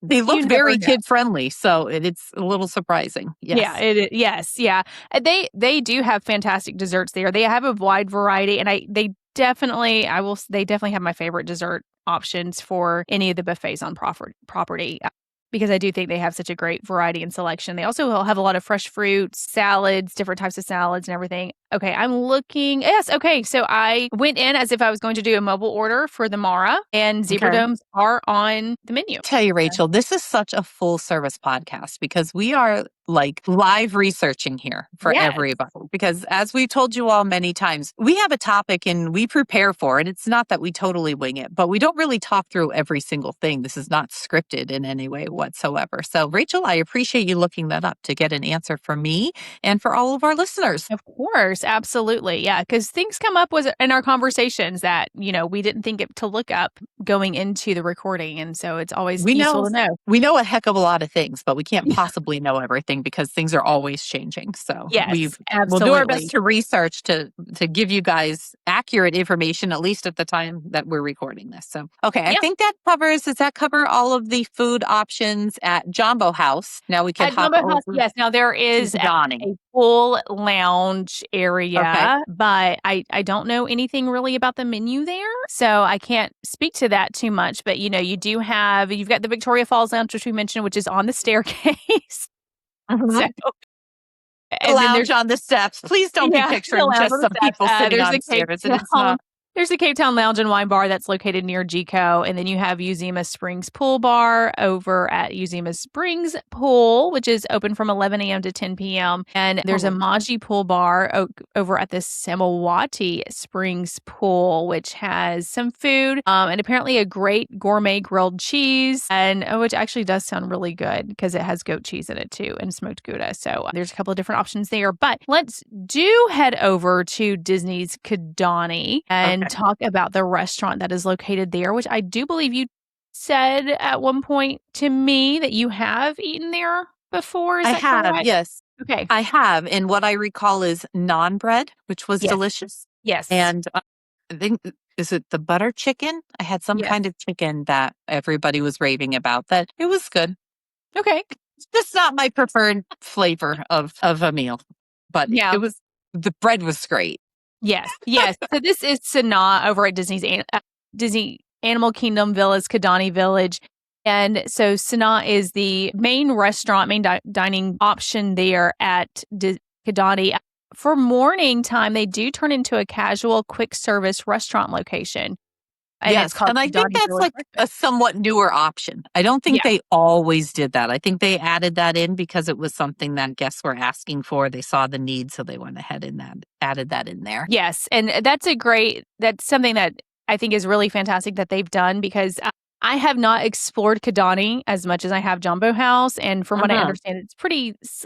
they look very kid friendly. So it's a little surprising. Yes. Yeah. Yes. Yeah. They do have fantastic desserts there. They have a wide variety, and they definitely have my favorite dessert options for any of the buffets on property. Because I do think they have such a great variety and selection. They also will have a lot of fresh fruits, salads, different types of salads and everything. Okay, I'm looking. Yes, okay. So I went in as if I was going to do a mobile order for the Mara, and zebra domes are on the menu. Tell you, Rachel, this is such a full service podcast because we are like live researching here for everybody. Because as we told you all many times, we have a topic and we prepare for it. It's not that we totally wing it, but we don't really talk through every single thing. This is not scripted in any way whatsoever. So, Rachel, I appreciate you looking that up to get an answer for me and for all of our listeners. Of course. course. Absolutely. Yeah. Because things come up in our conversations that, we didn't think to look up going into the recording. And so it's always useful to know. We know a heck of a lot of things, but we can't possibly know everything because things are always changing. So Yes, we'll do our absolutely. best to research to give you guys accurate information, at least at the time that we're recording this. So, okay, I think does that cover all of the food options at Jambo House? Now we can At hop Jambo over House, yes. Now there is to Kidani. a full lounge area, Okay. but I don't know anything really about the menu there. So I can't speak to that too much. But you've got the Victoria Falls Lounge, which we mentioned, which is on the staircase. So, The and then lounge on the steps. Please don't be the picturing lounge on just the some steps. people sitting There's on a Cape stairs, and it's not. There's a Cape Town Lounge and Wine Bar that's located near GCO. And then you have Uzima Springs Pool Bar over at Uzima Springs Pool, which is open from 11 a.m. to 10 p.m. And there's a Maji Pool Bar over at the Samawati Springs Pool, which has some food and apparently a great gourmet grilled cheese, and which actually does sound really good because it has goat cheese in it too and smoked Gouda. So there's a couple of different options there. But let's head over to Disney's Kidani and talk about the restaurant that is located there, which I do believe you said at one point to me that you have eaten there before. Is that correct? Yes. Okay. I have. And what I recall is naan bread, which was delicious. Yes. And I think, is it the butter chicken? I had some kind of chicken that everybody was raving about. That it was good. Okay. It's just not my preferred flavor of a meal, but the bread was great. Yes. So this is Sanaa over at Disney Animal Kingdom Villas, Kidani Village. And so Sanaa is the main restaurant, main dining option there at Kidani. For morning time, they do turn into a casual quick service restaurant location. And it's called and I think that's Village like a somewhat newer option. I don't think they always did that. I think they added that in because it was something that guests were asking for. They saw the need, so they went ahead and added that in there. Yes, and that's something that I think is really fantastic that they've done, because I have not explored Kidani as much as I have Jambo House, and from what I understand,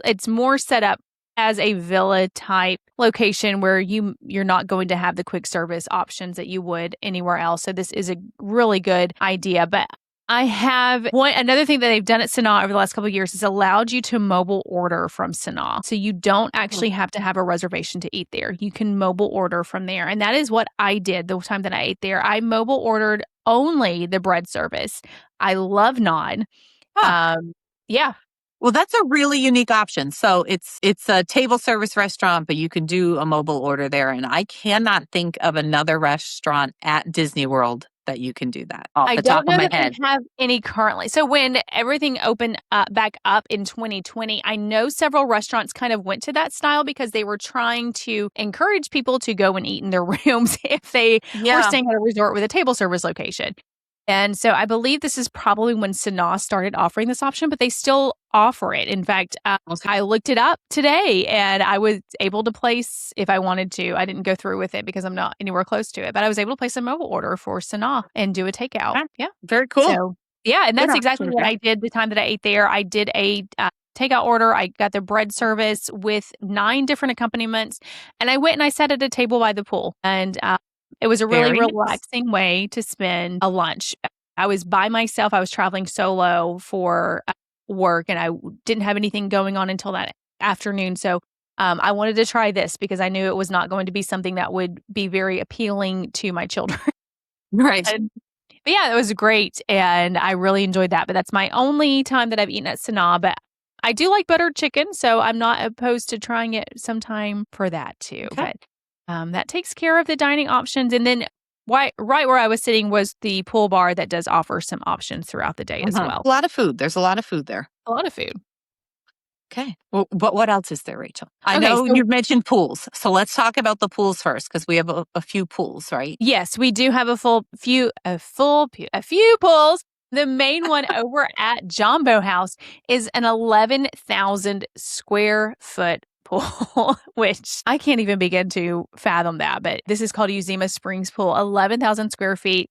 it's more set up as a villa type location where you're not going to have the quick service options that you would anywhere else. So this is a really good idea. But I have another thing that they've done at Sanaa over the last couple of years is allowed you to mobile order from Sanaa. So you don't actually have to have a reservation to eat there. You can mobile order from there. And that is what I did the time that I ate there. I mobile ordered only the bread service. I love naan. Well, that's a really unique option. So it's a table service restaurant, but you can do a mobile order there. And I cannot think of another restaurant at Disney World that you can do that off the top of my head. I don't know that they have any currently. So when everything opened back up in 2020, I know several restaurants kind of went to that style because they were trying to encourage people to go and eat in their rooms if they were staying at a resort with a table service location. And so I believe this is probably when Sanaa started offering this option, but they still offer it. In fact, I looked it up today and I was able to place, if I wanted to, I didn't go through with it because I'm not anywhere close to it, but I was able to place a mobile order for Sanaa and do a takeout. Okay. Yeah. Very cool. So, and that's exactly what I did the time that I ate there. I did a takeout order. I got the bread service with 9 different accompaniments, and I went and I sat at a table by the pool, and it was a really relaxing way to spend a lunch. I was by myself. I was traveling solo for work, and I didn't have anything going on until that afternoon. So I wanted to try this because I knew it was not going to be something that would be very appealing to my children. Right. But it was great, and I really enjoyed that. But that's my only time that I've eaten at Sanaa. But I do like buttered chicken, so I'm not opposed to trying it sometime for that too. Okay. But that takes care of the dining options. And then right where I was sitting was the pool bar that does offer some options throughout the day as well. A lot of food. There's a lot of food there. A lot of food. Okay. Well, but what else is there, Rachel? I know you've mentioned pools. So let's talk about the pools first, because we have a few pools, right? Yes, we do have a few pools. The main one over at Jambo House is an 11,000 square foot pool, which I can't even begin to fathom that. But this is called Uzima Springs Pool, 11,000 square feet.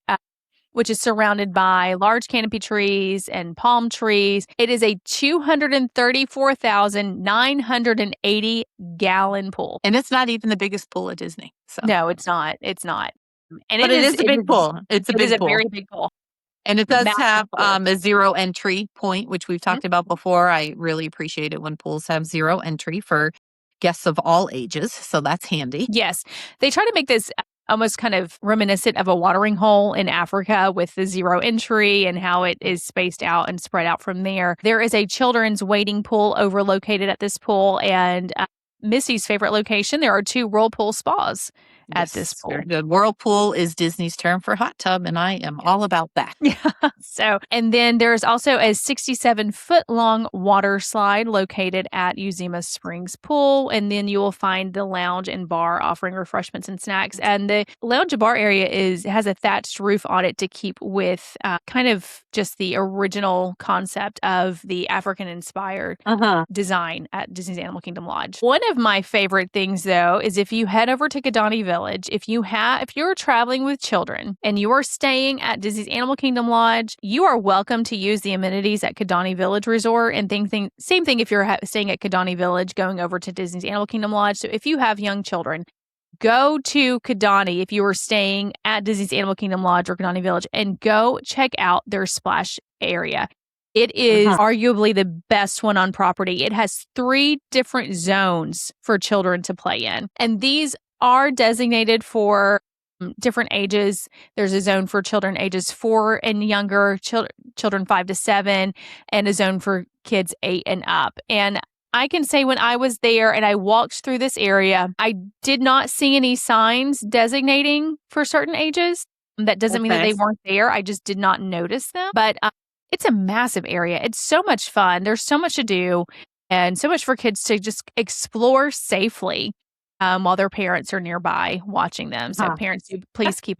which is surrounded by large canopy trees and palm trees. It is a 234,980 gallon pool. And it's not even the biggest pool at Disney. So. No, it's not. It's not. And but it is a big pool. It's a big pool. Very big pool. And it does have a zero entry point, which we've talked about before. I really appreciate it when pools have zero entry for guests of all ages. So that's handy. Yes. They try to make this almost kind of reminiscent of a watering hole in Africa with the zero entry and how it is spaced out and spread out from there. There is a children's wading pool located at this pool, and Missy's favorite location, there are 2 whirlpool spas at this pool. The whirlpool is Disney's term for hot tub, and I am all about that. Yeah. And then there's also a 67-foot long water slide located at Uzima Springs Pool. And then you will find the lounge and bar offering refreshments and snacks. And the lounge and bar area has a thatched roof on it to keep with kind of just the original concept of the African-inspired design at Disney's Animal Kingdom Lodge. One of my favorite things, though, is if you head over to Kidani Village, if you're traveling with children and you are staying at Disney's Animal Kingdom Lodge, you are welcome to use the amenities at Kidani Village Resort. And same thing if you're staying at Kidani Village, going over to Disney's Animal Kingdom Lodge. So if you have young children, go to Kidani if you are staying at Disney's Animal Kingdom Lodge or Kidani Village, and go check out their splash area. It is arguably the best one on property. It has 3 different zones for children to play in, and these are designated for different ages. There's a zone for children ages 4 and younger, children 5 to 7, and a zone for kids 8 and up. And I can say when I was there and I walked through this area, I did not see any signs designating for certain ages. That doesn't mean that they weren't there. I just did not notice them. But it's a massive area. It's so much fun. There's so much to do and so much for kids to just explore safely while their parents are nearby watching them. So parents, do please keep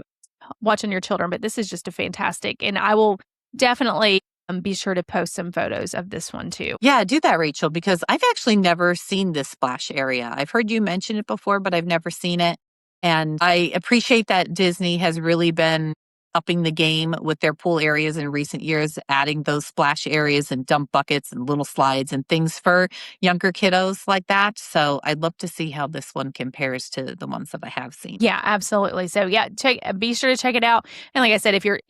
watching your children. But this is just a fantastic, and I will definitely be sure to post some photos of this one too. Yeah, do that, Rachel, because I've actually never seen this splash area. I've heard you mention it before, but I've never seen it. And I appreciate that Disney has really been upping the game with their pool areas in recent years, adding those splash areas and dump buckets and little slides and things for younger kiddos like that. So I'd love to see how this one compares to the ones that I have seen. Yeah, absolutely. So yeah, be sure to check it out. And like I said, if you're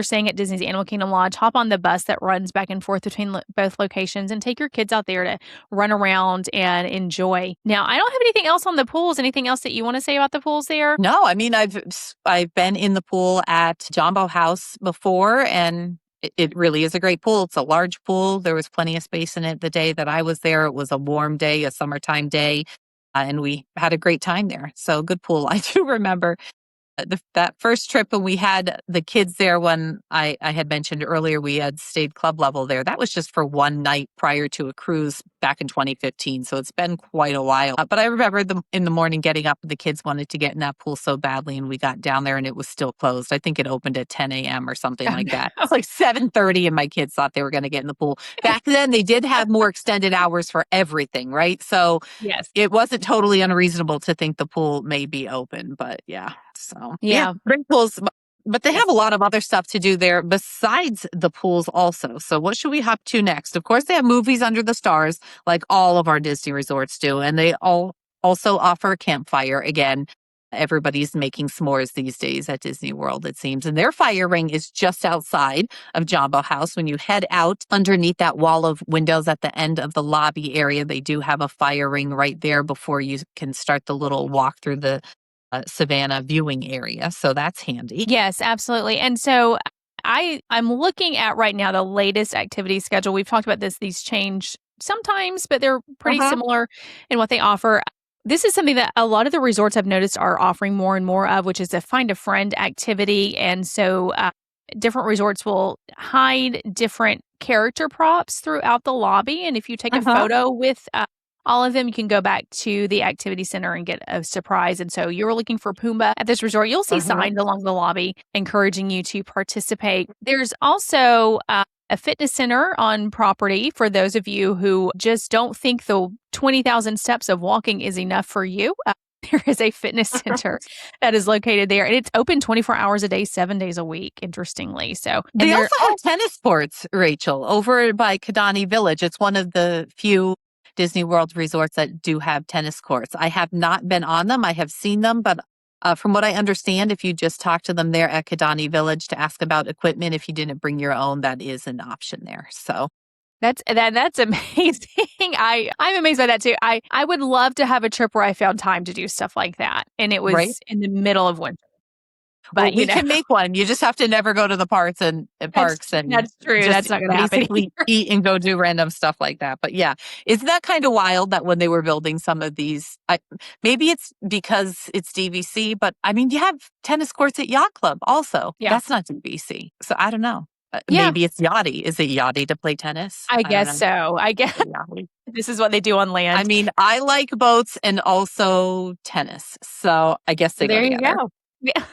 staying at Disney's Animal Kingdom Lodge, hop on the bus that runs back and forth between both locations and take your kids out there to run around and enjoy. Now, I don't have anything else on the pools. Anything else that you want to say about the pools there? No, I mean, I've been in the pool at Jambo House before, and it really is a great pool. It's a large pool. There was plenty of space in it the day that I was there. It was a warm day, a summertime day, and we had a great time there. So good pool. I do remember that first trip when we had the kids there, when I had mentioned earlier we had stayed club level there. That was just for one night prior to a cruise back in 2015. So it's been quite a while. But I remember in the morning getting up, the kids wanted to get in that pool so badly, and we got down there and it was still closed. I think it opened at 10 a.m. or something like that. It was like 7:30 and my kids thought they were going to get in the pool. Back then, they did have more extended hours for everything, right? So yes, it wasn't totally unreasonable to think the pool may be open, but yeah. So yeah, great pools, but they have a lot of other stuff to do there besides the pools also. So what should we hop to next? Of course, they have movies under the stars like all of our Disney resorts do. And they all also offer a campfire. Again, everybody's making s'mores these days at Disney World, it seems. And their fire ring is just outside of Jambo House. When you head out underneath that wall of windows at the end of the lobby area, they do have a fire ring right there before you can start the little walk through the Savannah viewing area. So that's handy. Yes, absolutely. And so I'm looking at right now the latest activity schedule. We've talked about these change sometimes, but they're pretty similar in what they offer. This is something that a lot of the resorts I've noticed are offering more and more of, which is a find a friend activity. And so different resorts will hide different character props throughout the lobby. And if you take a photo with all of them, you can go back to the activity center and get a surprise. And so you're looking for Pumbaa at this resort, you'll see signs along the lobby encouraging you to participate. There's also a fitness center on property for those of you who just don't think the 20,000 steps of walking is enough for you. There is a fitness center that is located there, and it's open 24 hours a day, 7 days a week, interestingly. So, and They they're also have tennis courts, Rachel, over by Kidani Village. It's one of the few Disney World resorts that do have tennis courts. I have not been on them. I have seen them, but from what I understand, if you just talk to them there at Kidani Village to ask about equipment, if you didn't bring your own, that is an option there. So that's amazing. I'm amazed by that too. I would love to have a trip where I found time to do stuff like that, and it right. was in the middle of winter. Well, But, we can make one. You just have to never go to the parks and that's true. just That's not gonna happen basically here. eat and go do random stuff like that. But yeah, isn't that kind of wild that when they were building some of these, maybe it's because it's DVC, but I mean, you have tennis courts at Yacht Club also. Yeah. That's not DVC. So I don't know. Yeah. Maybe it's yachty. Is it yachty to play tennis? I I don't guess know. so. I guess Yachty. this is what they do on I land. mean, I like boats and also tennis. So I guess they go There you together. go. Yeah.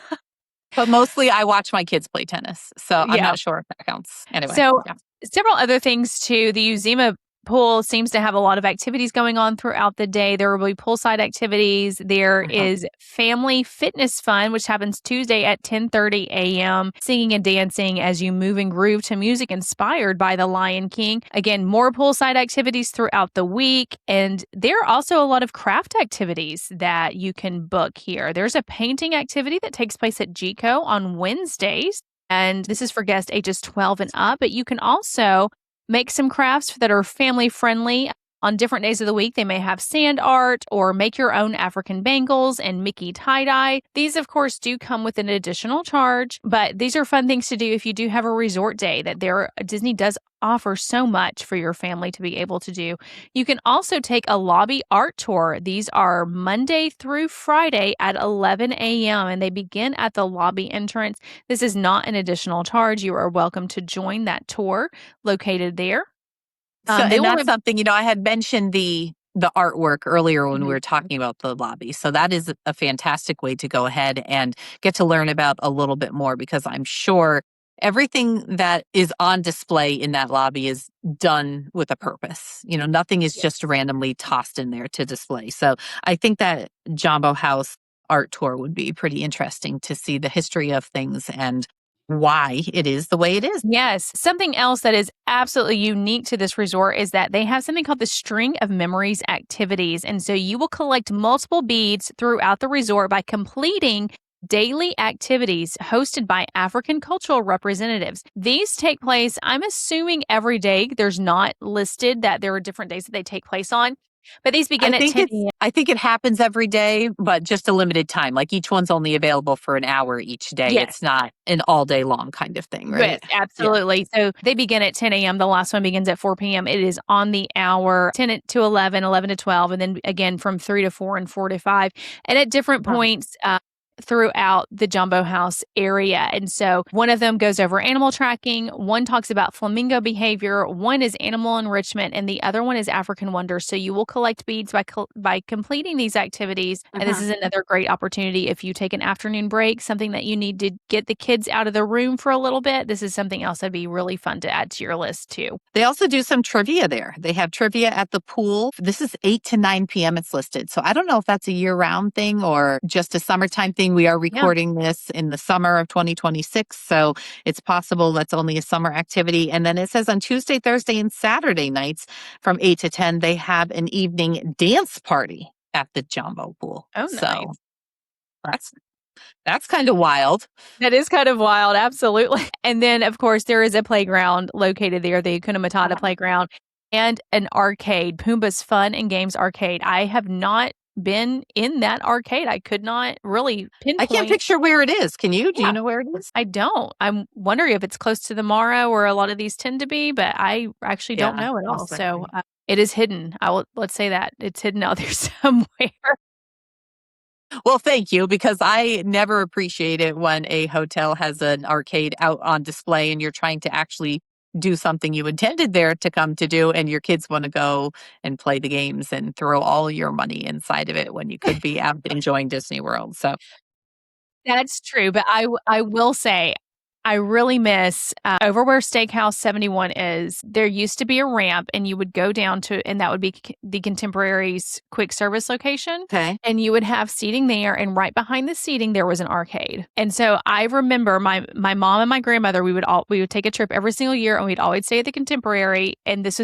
But mostly I watch my kids play tennis, so I'm Yeah. not sure if that counts. Anyway, So, yeah. several other things too. The Uzima pool seems to have a lot of activities going on throughout the day. There will be poolside activities. There Uh-huh. is family fitness fun, which happens Tuesday at 10:30 a.m. Singing and dancing as you move and groove to music inspired by The Lion King. Again, more poolside activities throughout the week. And there are also a lot of craft activities that you can book here. There's a painting activity that takes place at GCO on Wednesdays. And this is for guests ages 12 and up, but you can also make some crafts that are family friendly. On different days of the week, they may have sand art or make your own African bangles and Mickey tie-dye. These, of course, do come with an additional charge, but these are fun things to do if you do have a resort day that Disney does offer so much for your family to be able to do. You can also take a lobby art tour. These are Monday through Friday at 11 a.m. and they begin at the lobby entrance. This is not an additional charge. You are welcome to join that tour located there. So, and that's something, I had mentioned the artwork earlier when we were talking about the lobby. So that is a fantastic way to go ahead and get to learn about a little bit more, because I'm sure everything that is on display in that lobby is done with a purpose. Nothing is just randomly tossed in there to display. So I think that Jambo House art tour would be pretty interesting to see the history of things and why it is the way it is. Yes. Something else that is absolutely unique to this resort is that they have something called the String of Memories activities. And so you will collect multiple beads throughout the resort by completing daily activities hosted by African cultural representatives. These take place, I'm assuming, every day. There's not listed that there are different days that they take place on. But these begin at 10 a.m. I think it happens every day, but just a limited time. Like each one's only available for an hour each day. Yes. It's not an all day long kind of thing, right? Yes, absolutely. Yeah. So they begin at 10 a.m. The last one begins at 4 p.m. It is on the hour 10 to 11, 11 to 12, and then again from 3 to 4 and 4 to 5. And at different points, throughout the Jambo House area. And so one of them goes over animal tracking, one talks about flamingo behavior, one is animal enrichment, and the other one is African wonders. So you will collect beads by completing these activities. And this is another great opportunity if you take an afternoon break, something that you need to get the kids out of the room for a little bit. This is something else that'd be really fun to add to your list too. They also do some trivia there. They have trivia at the pool. This is 8 to 9 p.m. it's listed. So I don't know if that's a year-round thing or just a summertime thing. We are recording this in the summer of 2026, so it's possible that's only a summer activity. And then it says on Tuesday, Thursday, and Saturday nights from 8 to 10, they have an evening dance party at the Jambo pool. Oh, so nice. That's kind of wild. That is kind of wild, absolutely. And then, of course, there is a playground located there, the Hakuna Matata playground, and an arcade, Pumbaa's Fun and Games Arcade. I have not been in that arcade. I could not really pinpoint. I can't picture where it is. Can you? Do you know where it is? I don't. I'm wondering if it's close to the Morrow where a lot of these tend to be, but I actually don't know at all. So it is hidden. Let's say that it's hidden out there somewhere. Well, thank you, because I never appreciate it when a hotel has an arcade out on display and you're trying to actually do something you intended there to come to do, and your kids want to go and play the games and throw all your money inside of it when you could be out enjoying Disney World. So that's true. But I will say, I really miss over where Steakhouse 71 is. There used to be a ramp, and you would go down to, and that would be the Contemporary's quick service location. Okay. And you would have seating there, and right behind the seating there was an arcade. And so I remember my mom and my grandmother, we would take a trip every single year, and we'd always stay at the Contemporary. And this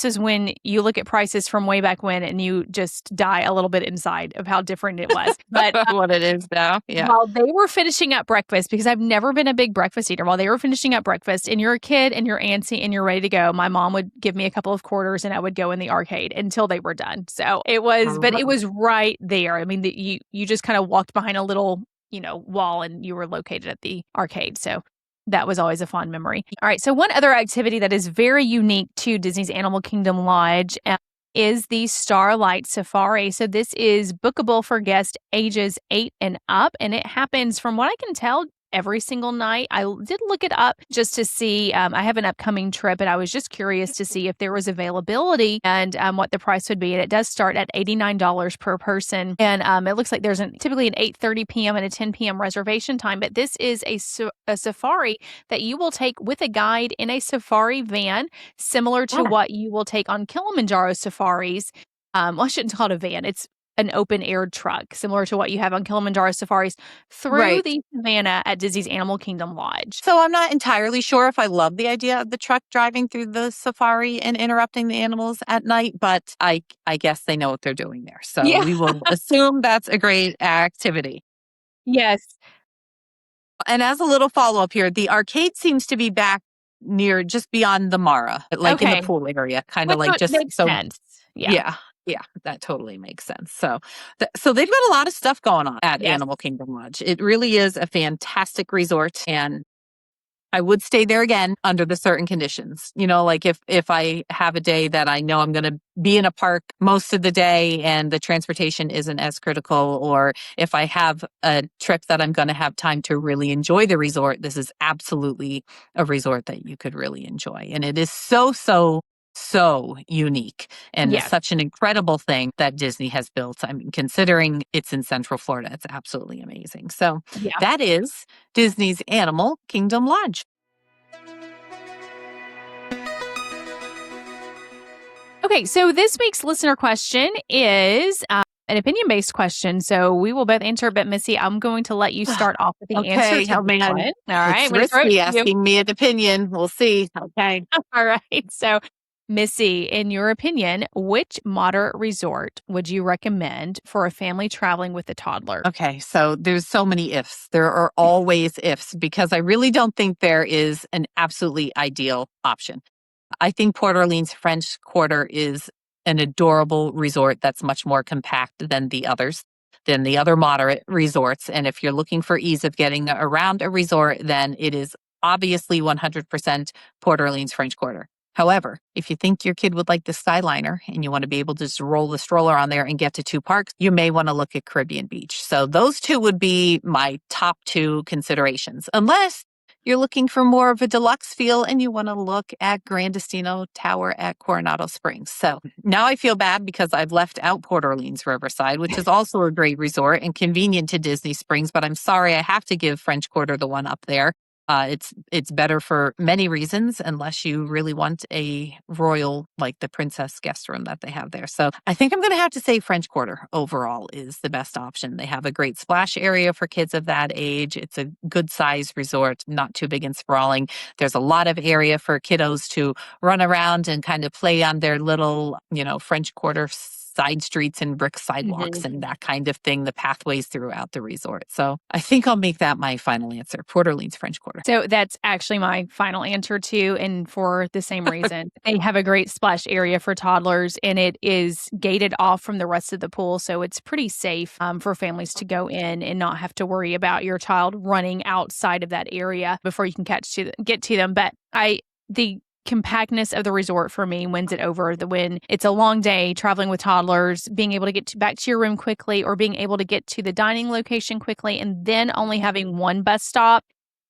is when you look at prices from way back when and you just die a little bit inside of how different it was. But what it is now. Yeah. while they were finishing up breakfast, because I've never been a big breakfast eater, while they were finishing up breakfast and you're a kid and you're antsy and you're ready to go, my mom would give me a couple of quarters and I would go in the arcade until they were done. So it was, but it was right there. I mean, you just kind of walked behind a little, wall and you were located at the arcade. So that was always a fond memory. All right. So one other activity that is very unique to Disney's Animal Kingdom Lodge is the Starlight Safari. So this is bookable for guests ages 8 and up, and it happens, from what I can tell, every single night. I did look it up just to see. I have an upcoming trip, and I was just curious to see if there was availability and what the price would be. And it does start at $89 per person. And it looks like there's typically an 8:30 p.m. and a 10 p.m. reservation time. But this is a safari that you will take with a guide in a safari van, similar to what you will take on Kilimanjaro safaris. Well, I shouldn't call it a van. It's an open air truck, similar to what you have on Kilimanjaro safaris through the savannah at Disney's Animal Kingdom Lodge. So I'm not entirely sure if I love the idea of the truck driving through the safari and interrupting the animals at night, but I guess they know what they're doing there. So we will assume that's a great activity. Yes. And as a little follow-up here, the arcade seems to be back near just beyond the Mara, like in the pool area, kind of like just makes sense. Yeah, that totally makes sense. So they've got a lot of stuff going on at Animal Kingdom Lodge. It really is a fantastic resort, and I would stay there again under the certain conditions. Like if I have a day that I know I'm going to be in a park most of the day and the transportation isn't as critical, or if I have a trip that I'm going to have time to really enjoy the resort, this is absolutely a resort that you could really enjoy. And it is so unique and such an incredible thing that Disney has built. I mean, considering it's in Central Florida, it's absolutely amazing. So that is Disney's Animal Kingdom Lodge. Okay, so this week's listener question is an opinion-based question. So we will both answer, but Missy, I'm going to let you start off with the answer. Oh, man. All right. It's risky asking me an opinion. We'll see. Okay. All right. So Missy, in your opinion, which moderate resort would you recommend for a family traveling with a toddler? Okay, so there's so many ifs. There are always ifs because I really don't think there is an absolutely ideal option. I think Port Orleans French Quarter is an adorable resort that's much more compact than the other moderate resorts. And if you're looking for ease of getting around a resort, then it is obviously 100% Port Orleans French Quarter. However, if you think your kid would like the Skyliner and you want to be able to just roll the stroller on there and get to 2 parks, you may want to look at Caribbean Beach. So those 2 would be my top 2 considerations, unless you're looking for more of a deluxe feel and you want to look at Grand Destino Tower at Coronado Springs. So now I feel bad because I've left out Port Orleans Riverside, which is also a great resort and convenient to Disney Springs, but I'm sorry, I have to give French Quarter the one up there. It's better for many reasons, unless you really want a royal, like the princess guest room that they have there. So I think I'm going to have to say French Quarter overall is the best option. They have a great splash area for kids of that age. It's a good size resort, not too big and sprawling. There's a lot of area for kiddos to run around and kind of play on their little, French Quarter side streets and brick sidewalks and that kind of thing, the pathways throughout the resort. So I think I'll make that my final answer, Port Orleans French Quarter. So that's actually my final answer too, and for the same reason. They have a great splash area for toddlers, and it is gated off from the rest of the pool, so it's pretty safe for families to go in and not have to worry about your child running outside of that area before you can get to them. But the compactness of the resort for me wins it over. When it's a long day traveling with toddlers, being able to get back to your room quickly, or being able to get to the dining location quickly, and then only having one bus stop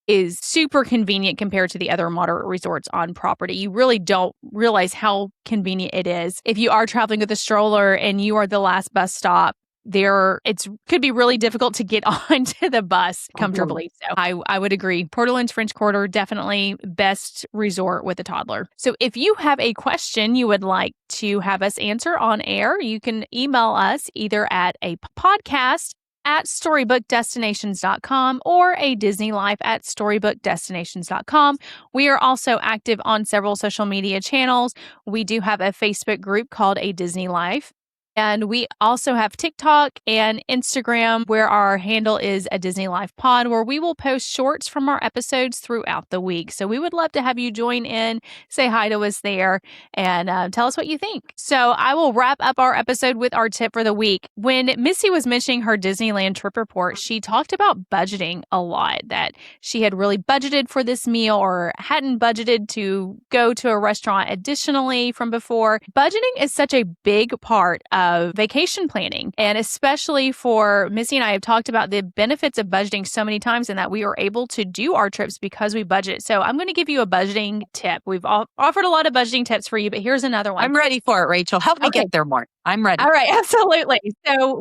is super convenient compared to the other moderate resorts on property. You really don't realize how convenient it is. If you are traveling with a stroller and you are the last bus stop, It's could be really difficult to get onto the bus comfortably. So I would agree. Port Orleans French Quarter, definitely best resort with a toddler. So if you have a question you would like to have us answer on air, you can email us either at a podcast at storybookdestinations.com or a Disney Life at storybookdestinations.com. We are also active on several social media channels. We do have a Facebook group called A Disney Life. And we also have TikTok and Instagram, where our handle is a Disney Life Pod, where we will post shorts from our episodes throughout the week. So we would love to have you join in, say hi to us there, and tell us what you think. So I will wrap up our episode with our tip for the week. When Missy was mentioning her Disneyland trip report, she talked about budgeting a lot, that she had really budgeted for this meal or hadn't budgeted to go to a restaurant additionally from before. Budgeting is such a big part of vacation planning. And especially for Missy and I have talked about the benefits of budgeting so many times and that we are able to do our trips because we budget. So I'm going to give you a budgeting tip. We've offered a lot of budgeting tips for you, but here's another one. I'm ready for it, Rachel. Help me get there more. I'm ready. All right, absolutely. So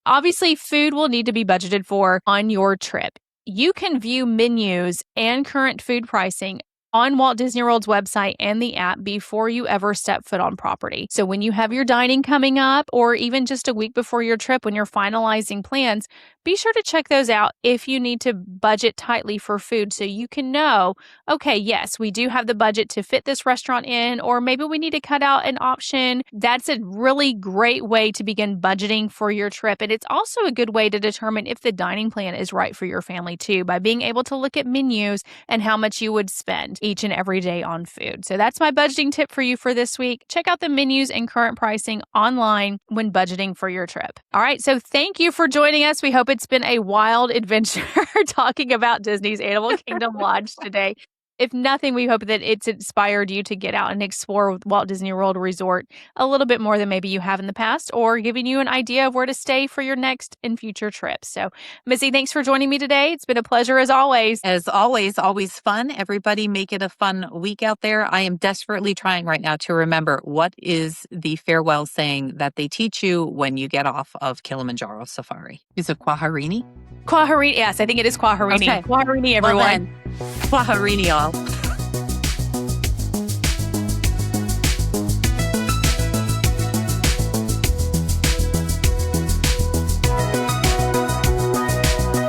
obviously food will need to be budgeted for on your trip. You can view menus and current food pricing on Walt Disney World's website and the app before you ever step foot on property. So when you have your dining coming up, or even just a week before your trip when you're finalizing plans, be sure to check those out if you need to budget tightly for food so you can know, okay, yes, we do have the budget to fit this restaurant in, or maybe we need to cut out an option. That's a really great way to begin budgeting for your trip. And it's also a good way to determine if the dining plan is right for your family too, by being able to look at menus and how much you would spend each and every day on food. So that's my budgeting tip for you for this week. Check out the menus and current pricing online when budgeting for your trip. All right, so thank you for joining us. We hope it's been a wild adventure talking about Disney's Animal Kingdom Lodge today. If nothing, we hope that it's inspired you to get out and explore Walt Disney World Resort a little bit more than maybe you have in the past, or giving you an idea of where to stay for your next and future trips. So, Missy, thanks for joining me today. It's been a pleasure as always. As always fun. Everybody make it a fun week out there. I am desperately trying right now to remember what is the farewell saying that they teach you when you get off of Kilimanjaro Safari. Is it Kwaharini? Kwaharini. Yes, I think it is Kwaharini. Okay. Kwaharini, everyone. Well, Kwaharini all.